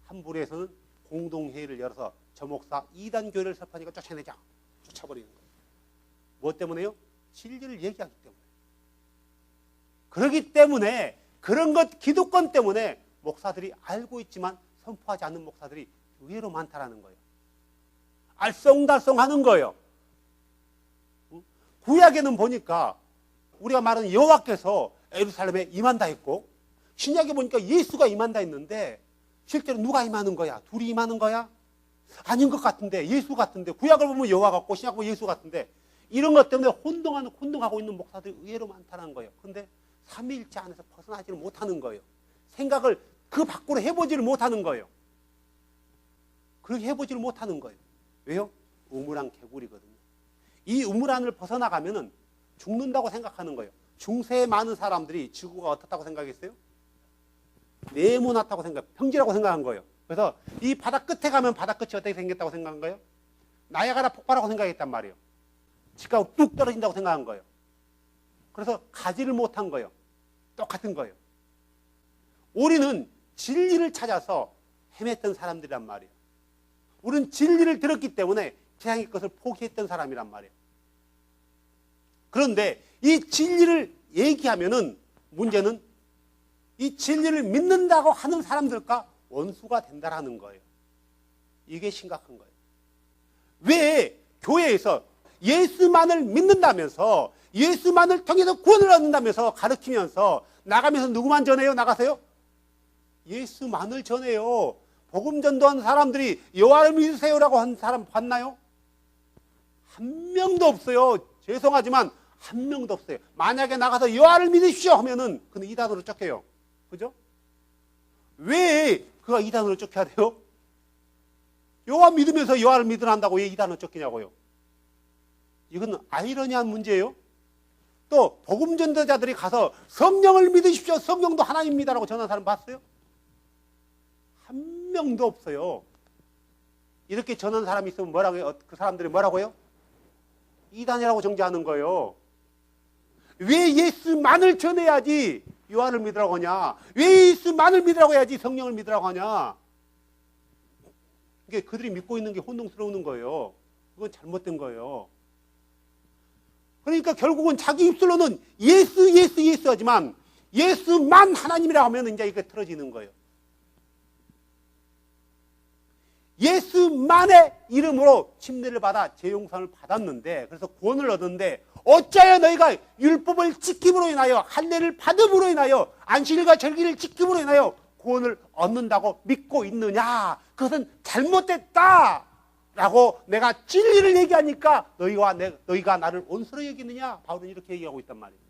한 부류에서는 공동회의를 열어서 저 목사 2단 교회를 설파하니까 쫓아내자, 쫓아버리는 거예요. 무엇 때문에요? 진리를 얘기하기 때문에. 그렇기 때문에 그런 것, 기득권 때문에 목사들이 알고 있지만 선포하지 않는 목사들이 의외로 많다라는 거예요. 알쏭달쏭하는 거예요. 구약에는 보니까 우리가 말하는 여호와께서 예루살렘에 임한다 했고, 신약에 보니까 예수가 임한다 했는데 실제로 누가 임하는 거야? 둘이 임하는 거야? 아닌 것 같은데, 예수 같은데, 구약을 보면 여호와 같고 신약 보면 예수 같은데, 이런 것 때문에 혼동하고 있는 목사들이 의외로 많다는 거예요. 그런데 삼위일체 안에서 벗어나지를 못하는 거예요. 생각을 그 밖으로 해보지를 못하는 거예요. 그렇게 해보지를 못하는 거예요. 왜요? 우물안 개구리거든요. 이 우물안을 벗어나가면은 죽는다고 생각하는 거예요. 중세에 많은 사람들이 지구가 어떻다고 생각했어요? 네모났다고 평지라고 생각한 거예요. 그래서 이 바다 끝에 가면 바다 끝이 어떻게 생겼다고 생각한 거예요? 나야가라 폭발하고 생각했단 말이에요. 지가 뚝 떨어진다고 생각한 거예요. 그래서 가지를 못한 거예요. 똑같은 거예요. 우리는 진리를 찾아서 헤맸던 사람들이란 말이에요. 우리는 진리를 들었기 때문에 세상의 것을 포기했던 사람이란 말이에요. 그런데 이 진리를 얘기하면은 문제는 이 진리를 믿는다고 하는 사람들과 원수가 된다라는 거예요. 이게 심각한 거예요. 왜 교회에서 예수만을 믿는다면서 예수만을 통해서 구원을 얻는다면서 가르치면서 나가면서 누구만 전해요? 나가세요? 예수만을 전해요. 복음 전도하는 사람들이 여호와를 믿으세요라고 한 사람 봤나요? 한 명도 없어요. 죄송하지만 한 명도 없어요. 만약에 나가서 여호와를 믿으십시오 하면은 그는 이단으로 쫓겨요. 그죠? 왜 그가 이단으로 쫓겨야 돼요? 여호와 믿으면서 여호와를 믿으란다고 왜 이단으로 쫓기냐고요? 이건 아이러니한 문제예요. 또 복음 전도자들이 가서 성령을 믿으십시오. 성령도 하나님입니다라고 전하는 사람 봤어요? 한 명도 없어요. 이렇게 전하는 사람이 있으면 뭐라고 해요? 그 사람들이 뭐라고요? 이단이라고 정죄하는 거예요. 왜 예수만을 전해야지 여호와를 믿으라고 하냐? 왜 예수만을 믿으라고 해야지 성령을 믿으라고 하냐? 이게 그들이 믿고 있는 게 혼동스러운 거예요. 그건 잘못된 거예요. 그러니까 결국은 자기 입술로는 예수, 예수, 예수 하지만 예수만 하나님이라고 하면 이제 이게 틀어지는 거예요. 예수만의 이름으로 침례를 받아 죄용서를 받았는데, 그래서 구원을 얻었는데, 어찌하여 너희가 율법을 지킴으로 인하여 할례를 받음으로 인하여 안식일과 절기를 지킴으로 인하여 구원을 얻는다고 믿고 있느냐? 그것은 잘못됐다 라고 내가 진리를 얘기하니까 너희가 나를 원수로 여기느냐? 바울은 이렇게 얘기하고 있단 말이에요.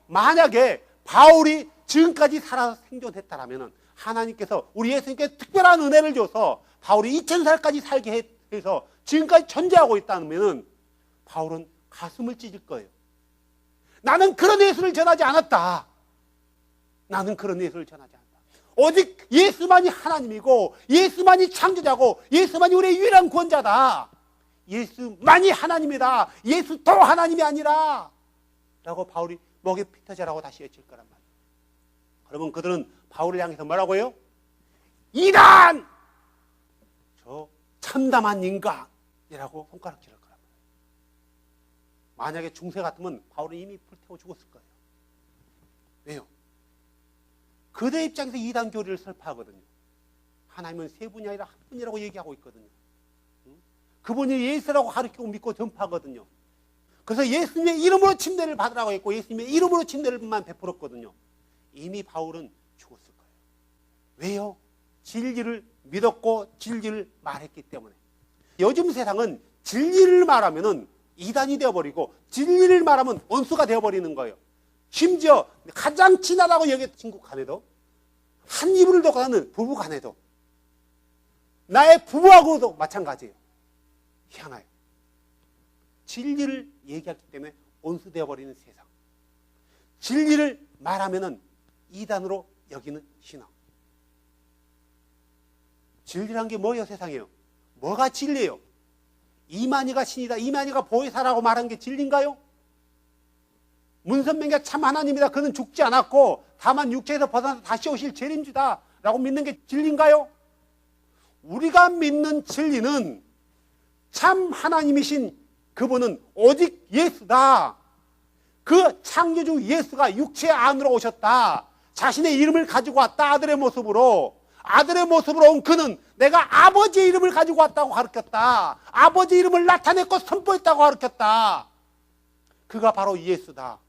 만약에 바울이 지금까지 살아서 생존했다라면 하나님께서 우리 예수님께 특별한 은혜를 줘서 바울이 2000살까지 살게 해서 지금까지 존재하고 있다면 바울은 가슴을 찢을 거예요. 나는 그런 예수를 전하지 않았다. 나는 그런 예수를 전하지 않았다. 오직 예수만이 하나님이고 예수만이 창조자고 예수만이 우리의 유일한 구원자다. 예수만이 하나님이다. 예수 또 하나님이 아니라 라고 바울이 목에 피 터져라고 다시 외칠 거란 말이에요. 그러면 그들은 바울을 향해서 뭐라고 해요? 이단! 저 참담한 인간이라고 손가락질할 거란 말이에요. 만약에 중세 같으면 바울은 이미 불태워 죽었을 거예요. 왜요? 그들 입장에서 이단 교리를 설파하거든요. 하나님은 세 분이 아니라 한 분이라고 얘기하고 있거든요. 그분이 예수라고 가르치고 믿고 전파하거든요. 그래서 예수님의 이름으로 침례를 받으라고 했고 예수님의 이름으로 침례를만 베풀었거든요. 이미 바울은 죽었을 거예요. 왜요? 진리를 믿었고 진리를 말했기 때문에. 요즘 세상은 진리를 말하면 이단이 되어버리고 진리를 말하면 원수가 되어버리는 거예요. 심지어 가장 친하다고 여기는 친구 간에도 한 이불을 덮고 사는 부부 간에도 나의 부부하고도 마찬가지예요. 희한해요. 진리를 얘기하기 때문에 원수 되어버리는 세상. 진리를 말하면 이단으로 여기는 신앙. 진리란 게 뭐예요, 세상에요? 뭐가 진리예요? 이만희가 신이다, 이만희가 보혜사라고 말한 게 진리인가요? 문선명이 참 하나님이다, 그는 죽지 않았고 다만 육체에서 벗어나서 다시 오실 재림주다 라고 믿는 게 진리인가요? 우리가 믿는 진리는 참 하나님이신 그분은 오직 예수다. 그 창조주 예수가 육체 안으로 오셨다. 자신의 이름을 가지고 왔다. 아들의 모습으로 온 그는 내가 아버지의 이름을 가지고 왔다고 가르쳤다. 아버지의 이름을 나타냈고 선포했다고 가르쳤다. 그가 바로 예수다.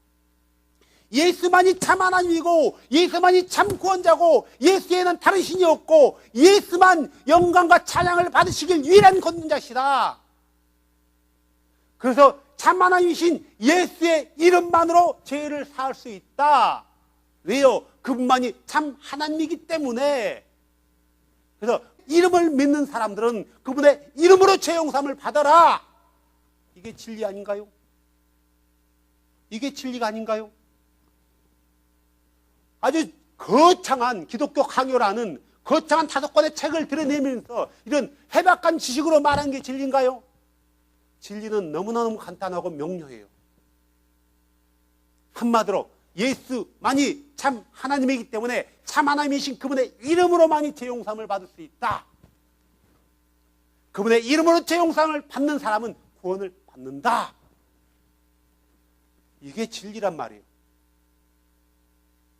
예수만이 참 하나님이고 예수만이 참 구원자고 예수에는 다른 신이 없고 예수만 영광과 찬양을 받으시길 유일한 권능자시다. 그래서 참 하나님이신 예수의 이름만으로 죄를 사할 수 있다. 왜요? 그분만이 참 하나님이기 때문에. 그래서 이름을 믿는 사람들은 그분의 이름으로 죄 용서함을 받아라. 이게 진리 아닌가요? 이게 진리가 아닌가요? 아주 거창한 기독교 강요라는 거창한 5권의 책을 드러내면서 이런 해박한 지식으로 말한 게 진리인가요? 진리는 너무너무 간단하고 명료해요. 한마디로 예수만이 참 하나님이기 때문에 참 하나님이신 그분의 이름으로만이 죄 용서함을 받을 수 있다. 그분의 이름으로 죄 용서함을 받는 사람은 구원을 받는다. 이게 진리란 말이에요.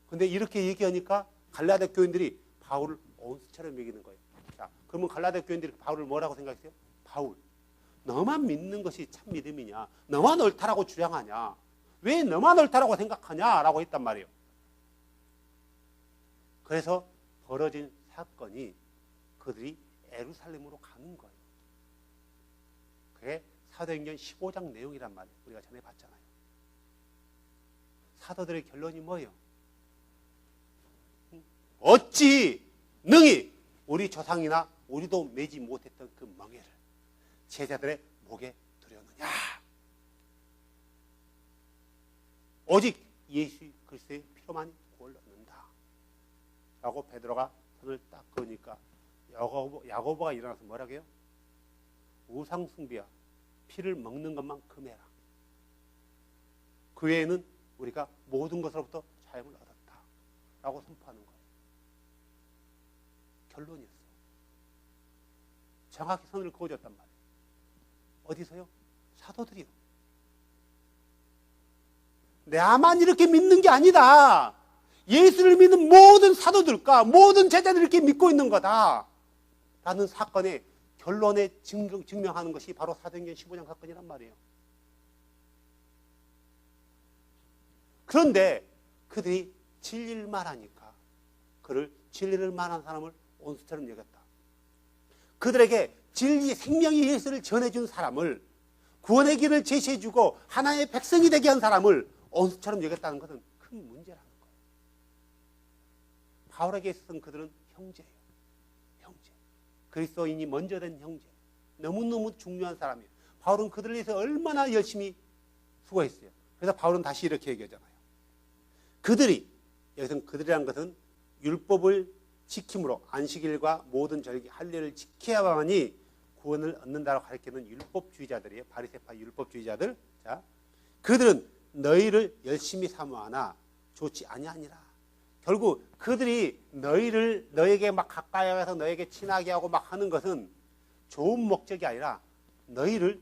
근데 이렇게 얘기하니까 갈라디아 교인들이 바울을 온수처럼 여기는 거예요. 자, 그러면 갈라디아 교인들이 바울을 뭐라고 생각했어요? 바울, 너만 믿는 것이 참 믿음이냐? 너만 옳다라고 주장하냐? 왜 너만 옳다라고 생각하냐? 라고 했단 말이에요. 그래서 벌어진 사건이 그들이 예루살렘으로 가는 거예요. 그게 사도행전 15장 내용이란 말이에요. 우리가 전에 봤잖아요. 사도들의 결론이 뭐예요? 어찌 능히 우리 조상이나 우리도 매지 못했던 그 멍에를 제자들의 목에 두려느냐? 오직 예수 그리스도의 피로만이 구원을 얻는다 라고 베드로가 손을 딱 그으니까 야고보가 일어나서 뭐라고 해요? 우상 숭배야, 피를 먹는 것만 금해라. 그 외에는 우리가 모든 것으로부터 자유를 얻었다 라고 선포하는 거예요. 결론이었어요. 정확히 선을 그어줬단 말이에요. 어디서요? 사도들이요. 나만 이렇게 믿는 게 아니다. 예수를 믿는 모든 사도들과 모든 제자들이 이렇게 믿고 있는 거다 라는 사건의 결론에 증명하는 것이 바로 사도행전 15장 사건이란 말이에요. 그런데 그들이 진리를 말하니까 그를 진리를 말하는 사람을 온수처럼 여겼다. 그들에게 진리 생명의 예수를 전해준 사람을, 구원의 길을 제시해주고 하나의 백성이 되게 한 사람을 온수처럼 여겼다는 것은 큰 문제라는 거예요. 바울에게 있어서는 그들은 형제예요. 형제. 그리스도인이 먼저 된 형제. 너무너무 중요한 사람이에요. 바울은 그들을 위해서 얼마나 열심히 수고했어요. 그래서 바울은 다시 이렇게 얘기하잖아요. 그들이, 여기서는 그들이라는 것은 율법을 지킴으로 안식일과 모든 절기 할례를 지켜야만이 구원을 얻는다고 가르치는 율법주의자들이에요. 바리새파 율법주의자들. 자, 그들은 너희를 열심히 사모하나 좋지 아니하니라. 결국 그들이 너에게 막 가까이 가서 너에게 친하게 하고 막 하는 것은 좋은 목적이 아니라 너희를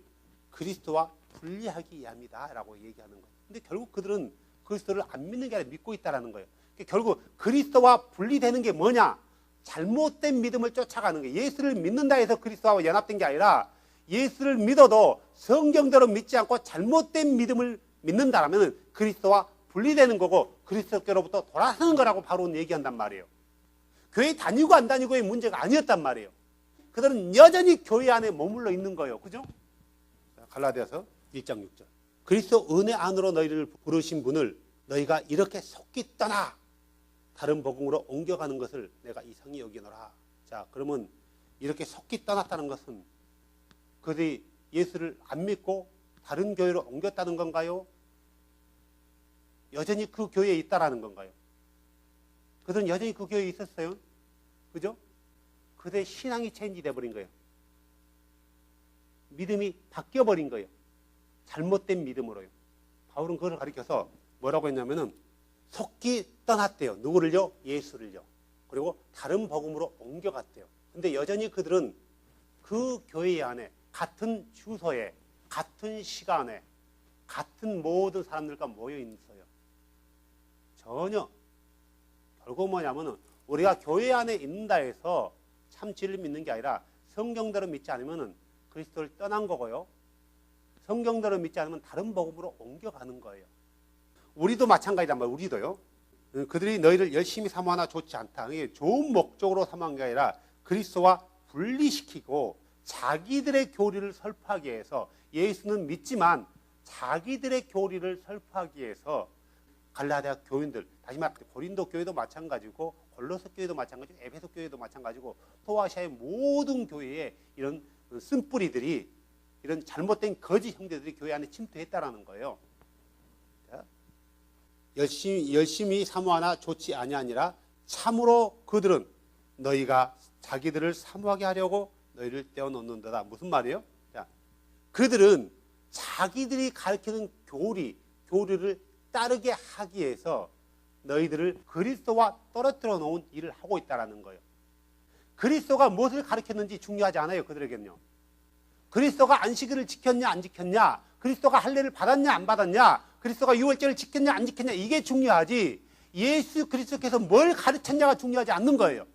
그리스도와 분리하기 위함이다 라고 얘기하는 거예요. 근데 결국 그들은 그리스도를 안 믿는 게 아니라 믿고 있다는 거예요. 결국 그리스도와 분리되는 게 뭐냐? 잘못된 믿음을 쫓아가는 거예요. 예수를 믿는다 해서 그리스도와 연합된 게 아니라 예수를 믿어도 성경대로 믿지 않고 잘못된 믿음을 믿는다라면 그리스도와 분리되는 거고 그리스도께로부터 돌아서는 거라고 바로 얘기한단 말이에요. 교회 다니고 안 다니고의 문제가 아니었단 말이에요. 그들은 여전히 교회 안에 머물러 있는 거예요. 그죠? 갈라디아서 1장 6절. 그리스도 은혜 안으로 너희를 부르신 분을 너희가 이렇게 속기 떠나 다른 복음으로 옮겨가는 것을 내가 이상히 여기노라. 자, 그러면 이렇게 속기 떠났다는 것은 그들이 예수를 안 믿고 다른 교회로 옮겼다는 건가요? 여전히 그 교회에 있다라는 건가요? 그들은 여전히 그 교회에 있었어요. 그죠? 그들의 신앙이 체인지 돼버린 거예요. 믿음이 바뀌어버린 거예요. 잘못된 믿음으로요. 바울은 그걸 가리켜서 뭐라고 했냐면은 속기 떠났대요. 누구를요? 예수를요. 그리고 다른 복음으로 옮겨갔대요. 근데 여전히 그들은 그 교회 안에 같은 주소에 같은 시간에 같은 모든 사람들과 모여 있어요. 전혀. 결국 뭐냐면은 우리가 교회 안에 있는다 해서 참 진리를 믿는 게 아니라 성경대로 믿지 않으면은 그리스도를 떠난 거고요. 성경대로 믿지 않으면 다른 복음으로 옮겨가는 거예요. 우리도 마찬가지란 말이에요. 우리도요. 그들이 너희를 열심히 사모하나 좋지 않다. 이게 좋은 목적으로 사모한 게 아니라 그리스도와 분리시키고 자기들의 교리를 설파하기 위해서 예수는 믿지만 자기들의 교리를 설파하기 위해서 갈라디아 교인들, 다시 말해 고린도 교회도 마찬가지고 골로새 교회도 마찬가지고 에베소 교회도 마찬가지고 소아시아의 모든 교회에 이런 쓴뿌리들이 이런 잘못된 거짓 형제들이 교회 안에 침투했다라는 거예요. 자, 열심히 사모하나 좋지 아니하니라. 참으로 그들은 너희가 자기들을 사모하게 하려고 너희를 떼어놓는다. 무슨 말이에요? 자, 그들은 자기들이 가르치는 교리를 따르게 하기 위해서 너희들을 그리스도와 떨어뜨려 놓은 일을 하고 있다는 거예요. 그리스도가 무엇을 가르쳤는지 중요하지 않아요. 그들에게는요. 그리스도가 안식일을 지켰냐 안 지켰냐, 그리스도가 할례를 받았냐 안 받았냐, 그리스도가 유월절을 지켰냐 안 지켰냐 이게 중요하지 예수 그리스도께서 뭘 가르쳤냐가 중요하지 않는 거예요.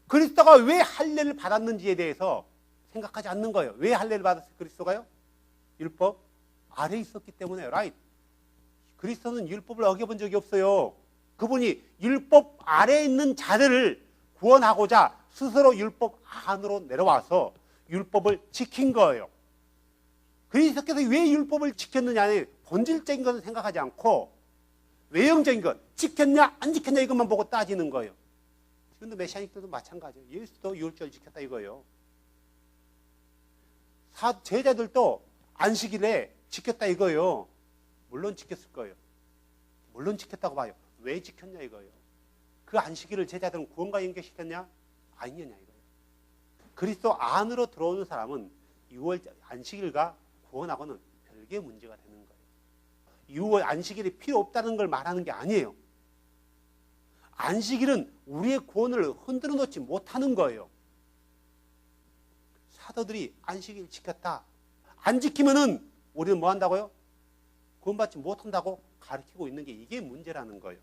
그리스도가 왜 할례를 받았는지에 대해서 생각하지 않는 거예요. 왜 할례를 받았어요? 그리스도가요? 율법 아래에 있었기 때문에 right. 그리스도는 율법을 어겨본 적이 없어요. 그분이 율법 아래에 있는 자들을 구원하고자 스스로 율법 안으로 내려와서 율법을 지킨 거예요. 그리스도께서 왜 율법을 지켰느냐는 본질적인 것은 생각하지 않고 외형적인 것, 지켰냐 안 지켰냐 이것만 보고 따지는 거예요. 지금도 메시아닉들도 마찬가지예요. 예수도 유월절 지켰다 이거예요. 제자들도 안식일에 지켰다 이거예요. 물론 지켰을 거예요. 물론 지켰다고 봐요. 왜 지켰냐 이거예요. 그 안식일을 제자들은 구원과 연결시켰냐? 아니냐 이거예요. 그리스도 안으로 들어오는 사람은 6월 안식일과 구원하고는 별개의 문제가 되는 거예요. 6월 안식일이 필요 없다는 걸 말하는 게 아니에요. 안식일은 우리의 구원을 흔들어 놓지 못하는 거예요. 사도들이 안식일 지켰다. 안 지키면은 우리는 뭐 한다고요? 구원받지 못한다고 가르치고 있는 게 이게 문제라는 거예요.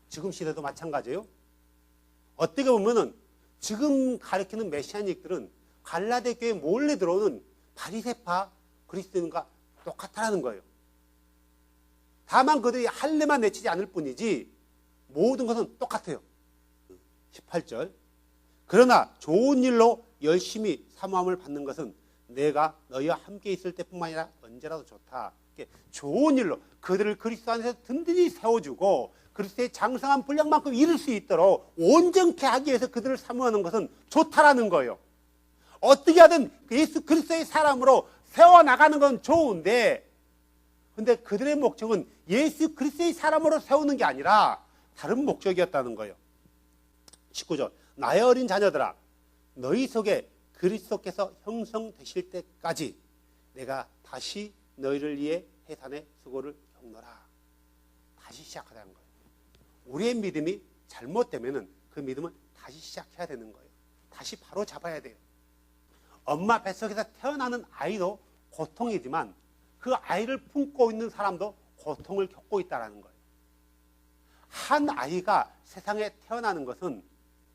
지금 시대도 마찬가지예요. 어떻게 보면은 지금 가르치는 메시아닉들은 갈라데 교회에 몰래 들어오는 바리새파 그리스도인과 똑같다는 거예요. 다만 그들이 할례만 내치지 않을 뿐이지 모든 것은 똑같아요. 18절 그러나 좋은 일로 열심히 사모함을 받는 것은 내가 너희와 함께 있을 때뿐만 아니라 언제라도 좋다. 좋은 일로 그들을 그리스도 안에서 든든히 세워주고 그리스도의 장성한 분량만큼 이룰 수 있도록 온전케 하기 위해서 그들을 사모하는 것은 좋다라는 거예요. 어떻게 하든 예수 그리스도의 사람으로 세워나가는 건 좋은데 근데 그들의 목적은 예수 그리스도의 사람으로 세우는 게 아니라 다른 목적이었다는 거예요. 19절 나의 어린 자녀들아 너희 속에 그리스도께서 형성되실 때까지 내가 다시 너희를 위해 해산의 수고를 겪노라. 다시 시작하자는 거예요. 우리의 믿음이 잘못되면 그 믿음을 다시 시작해야 되는 거예요. 다시 바로 잡아야 돼요. 엄마 뱃속에서 태어나는 아이도 고통이지만 그 아이를 품고 있는 사람도 고통을 겪고 있다는 거예요. 한 아이가 세상에 태어나는 것은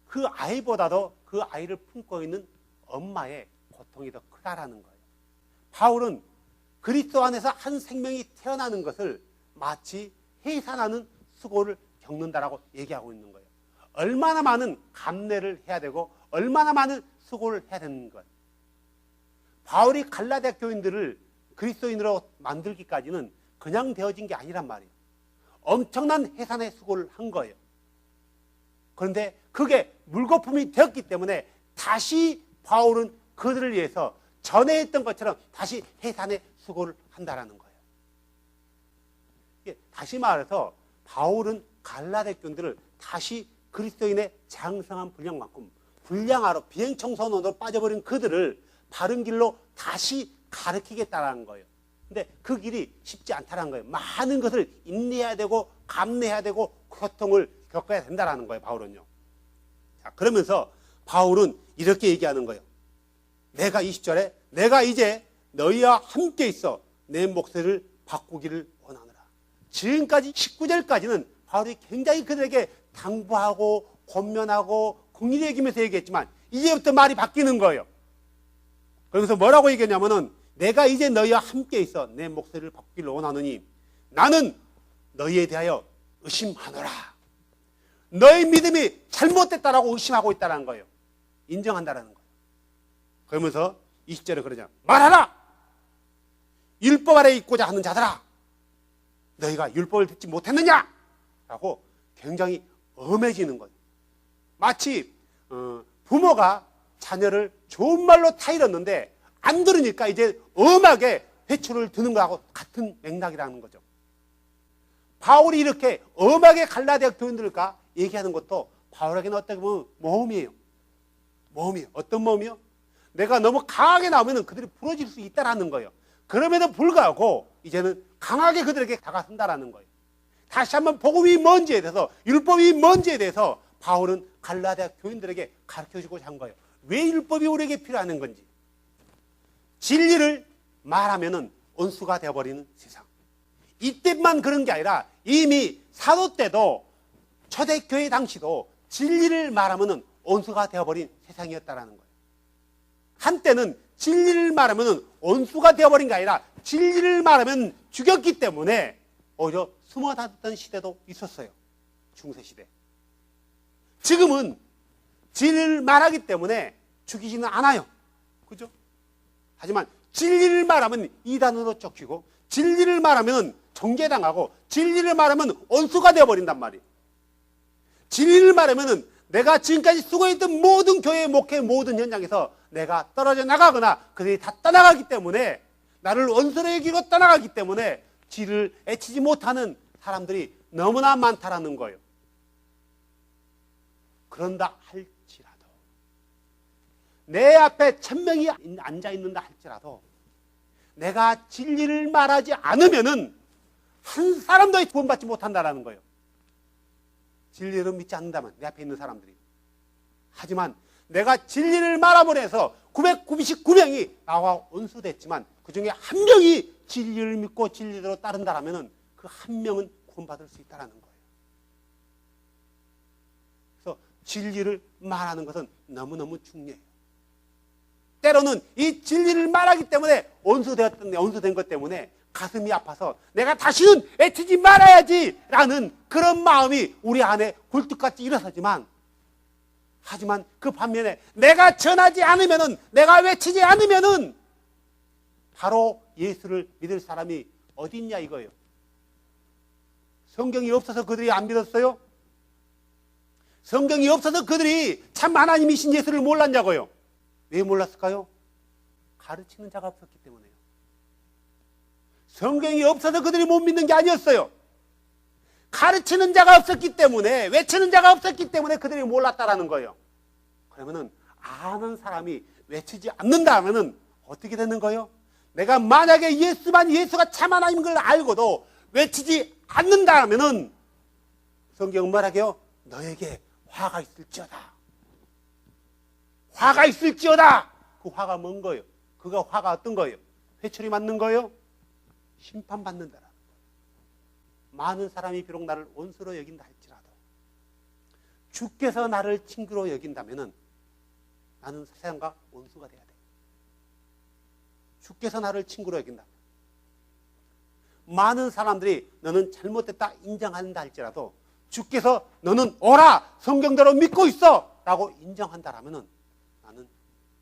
그 아이보다도 그 아이를 품고 있는 엄마의 고통이 더 크다라는 거예요. 바울은 그리스도 안에서 한 생명이 태어나는 것을 마치 해산하는 수고를 겪는다라고 얘기하고 있는 거예요. 얼마나 많은 감내를 해야 되고 얼마나 많은 수고를 해야 되는 거예요. 바울이 갈라디아 교인들을 그리스도인으로 만들기까지는 그냥 되어진 게 아니란 말이에요. 엄청난 해산의 수고를 한 거예요. 그런데 그게 물거품이 되었기 때문에 다시 바울은 그들을 위해서 전에 했던 것처럼 다시 해산의 수고를 한다라는 거예요. 다시 말해서 바울은 갈라디아 교인들을 다시 그리스도인의 장성한 분량만큼 분량하러 비행청소년으로 빠져버린 그들을 바른 길로 다시 가르치겠다라는 거예요. 근데 그 길이 쉽지 않다는 거예요. 많은 것을 인내해야 되고 감내해야 되고 고통을 겪어야 된다라는 거예요. 바울은요. 자, 그러면서 바울은 이렇게 얘기하는 거예요. 내가 20절에 내가 이제 너희와 함께 있어 내 목소리를 바꾸기를 원하노라. 지금까지 19절까지는 바울이 굉장히 그들에게 당부하고 권면하고 긍휼히 여기면서 얘기했지만 이제부터 말이 바뀌는 거예요. 그러면서 뭐라고 얘기했냐면은 내가 이제 너희와 함께 있어 내 목소리를 바꾸기를 원하노니 나는 너희에 대하여 의심하노라. 너희 믿음이 잘못됐다라고 의심하고 있다는 거예요. 인정한다라는 거예요. 그러면서 20절에 그러냐. 말하라! 율법 아래에 있고자 하는 자들아! 너희가 율법을 듣지 못했느냐? 라고 굉장히 엄해지는 거예요. 마치 부모가 자녀를 좋은 말로 타일렀는데 안 들으니까 이제 엄하게 회초를 드는 거하고 같은 맥락이라는 거죠. 바울이 이렇게 엄하게 갈라디아 교인들과 얘기하는 것도 바울에게는 어떻게 보면 모험이에요. 모험이에요. 어떤 모험이요? 내가 너무 강하게 나오면 그들이 부러질 수 있다라는 거예요. 그럼에도 불구하고 이제는 강하게 그들에게 다가선다라는 거예요. 다시 한번 복음이 뭔지에 대해서 율법이 뭔지에 대해서 바울은 갈라디아 교인들에게 가르쳐주고자 한 거예요. 왜 율법이 우리에게 필요한 건지. 진리를 말하면은 온수가 되어버리는 세상. 이때만 그런 게 아니라 이미 사도 때도 초대교회 당시도 진리를 말하면 온수가 되어버린 세상이었다라는 거예요. 한때는 진리를 말하면 온수가 되어버린 게 아니라 진리를 말하면 죽였기 때문에 오히려 숨어 다녔던 시대도 있었어요. 중세시대. 지금은 진리를 말하기 때문에 죽이지는 않아요. 그죠? 하지만 진리를 말하면 이단으로 쫓기고, 진리를 말하면 정죄당하고, 진리를 말하면 온수가 되어버린단 말이에요. 진리를 말하면 내가 지금까지 수고했던 모든 교회 목회 모든 현장에서 내가 떨어져 나가거나 그들이 다 떠나가기 때문에, 나를 원수로 여기고 떠나가기 때문에 진리를 애치지 못하는 사람들이 너무나 많다라는 거예요. 그런다 할지라도, 내 앞에 1000명이 앉아있는다 할지라도 내가 진리를 말하지 않으면은 한 사람도 구원받지 못한다라는 거예요. 진리를 믿지 않는다면, 내 앞에 있는 사람들이. 하지만 내가 진리를 말함으로해서 999명이 나와 원수됐지만 그 중에 한 명이 진리를 믿고 진리대로 따른다라면 그 한 명은 구원받을 수 있다는 거예요. 그래서 진리를 말하는 것은 너무너무 중요해요. 때로는 이 진리를 말하기 때문에 원수된 것 때문에 가슴이 아파서 내가 다시는 애치지 말아야지라는 그런 마음이 우리 안에 굴뚝같이 일어서지만, 하지만 그 반면에 내가 전하지 않으면은, 내가 외치지 않으면은 바로 예수를 믿을 사람이 어디 있냐 이거예요. 성경이 없어서 그들이 안 믿었어요? 성경이 없어서 그들이 참 하나님이신 예수를 몰랐냐고요. 왜 몰랐을까요? 가르치는 자가 없었기 때문에요. 성경이 없어서 그들이 못 믿는 게 아니었어요. 가르치는 자가 없었기 때문에, 외치는 자가 없었기 때문에 그들이 몰랐다라는 거예요. 그러면은 아는 사람이 외치지 않는다 하면은 어떻게 되는 거예요? 내가 만약에 예수가 참 하나님인 걸 알고도 외치지 않는다 하면은 성경은 말하게요, 너에게 화가 있을지어다. 화가 있을지어다. 그 화가 뭔 거예요? 그가 화가 어떤 거예요? 회초리 맞는 거예요? 심판받는다라는 거예요. 많은 사람이 비록 나를 원수로 여긴다 할지라도 주께서 나를 친구로 여긴다면은 나는 세상과 원수가 돼야 돼. 주께서 나를 친구로 여긴다. 많은 사람들이 너는 잘못됐다 인정한다 할지라도 주께서 너는 옳아, 성경대로 믿고 있어 라고 인정한다라면은 나는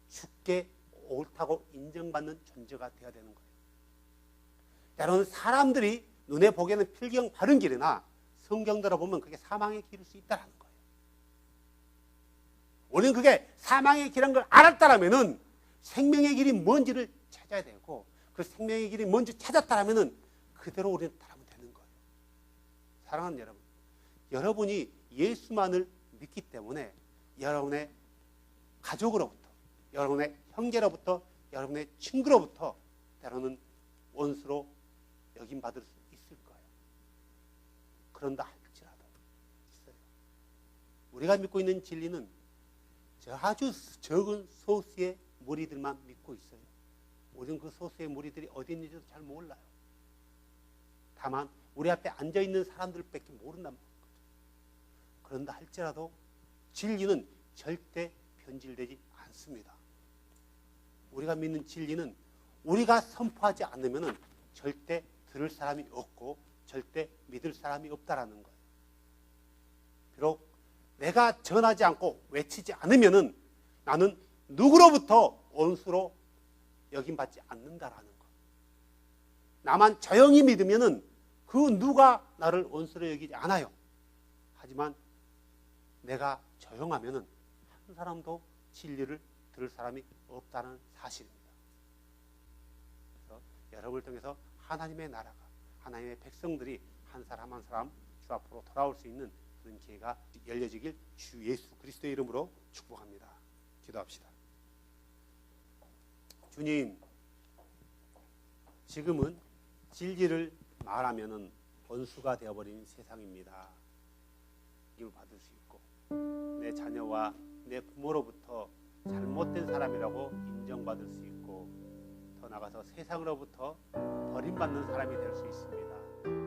주께 옳다고 인정받는 존재가 되어야 되는 거예요. 때로는 사람들이 눈에 보기에는 필경 바른 길이나 성경대로 보면 그게 사망의 길일 수 있다는 거예요. 우리는 그게 사망의 길인 걸 알았다라면은 생명의 길이 뭔지를 찾아야 되고, 그 생명의 길이 뭔지 찾았다라면은 그대로 우리는 따르면 되는 거예요. 사랑하는 여러분, 여러분이 예수만을 믿기 때문에 여러분의 가족으로부터, 여러분의 형제로부터, 여러분의 친구로부터 때로는 원수로 여김받을 수 있을 거예요. 그런다 할지라도 있어요. 우리가 믿고 있는 진리는 아주 적은 소수의 무리들만 믿고 있어요. 우리는 그 소수의 무리들이 어디 있는지도 잘 몰라요. 다만 우리 앞에 앉아있는 사람들밖에 모른단 말이에요. 그런다 할지라도 진리는 절대 변질되지 않습니다. 우리가 믿는 진리는 우리가 선포하지 않으면 절대 들을 사람이 없고 절대 믿을 사람이 없다라는 거예요. 비록 내가 전하지 않고 외치지 않으면 나는 누구로부터 원수로 여김받지 않는다라는 거. 나만 조용히 믿으면 그 누가 나를 원수로 여기지 않아요. 하지만 내가 조용하면 한 사람도 진리를 들을 사람이 없다는 사실입니다. 그래서 여러분을 통해서 하나님의 나라가, 하나님의 백성들이 한 사람 한 사람 주 앞으로 돌아올 수 있는 그런 기회가 열려지길 주 예수 그리스도의 이름으로 축복합니다. 기도합시다. 주님, 지금은 진리를 말하면은 원수가 되어버린 세상입니다. 이걸 받을 수 있고, 내 자녀와 내 부모로부터 잘못된 사람이라고 인정받을 수 있고, 더 더 나아가서 세상으로부터 버림받는 사람이 될 수 있습니다.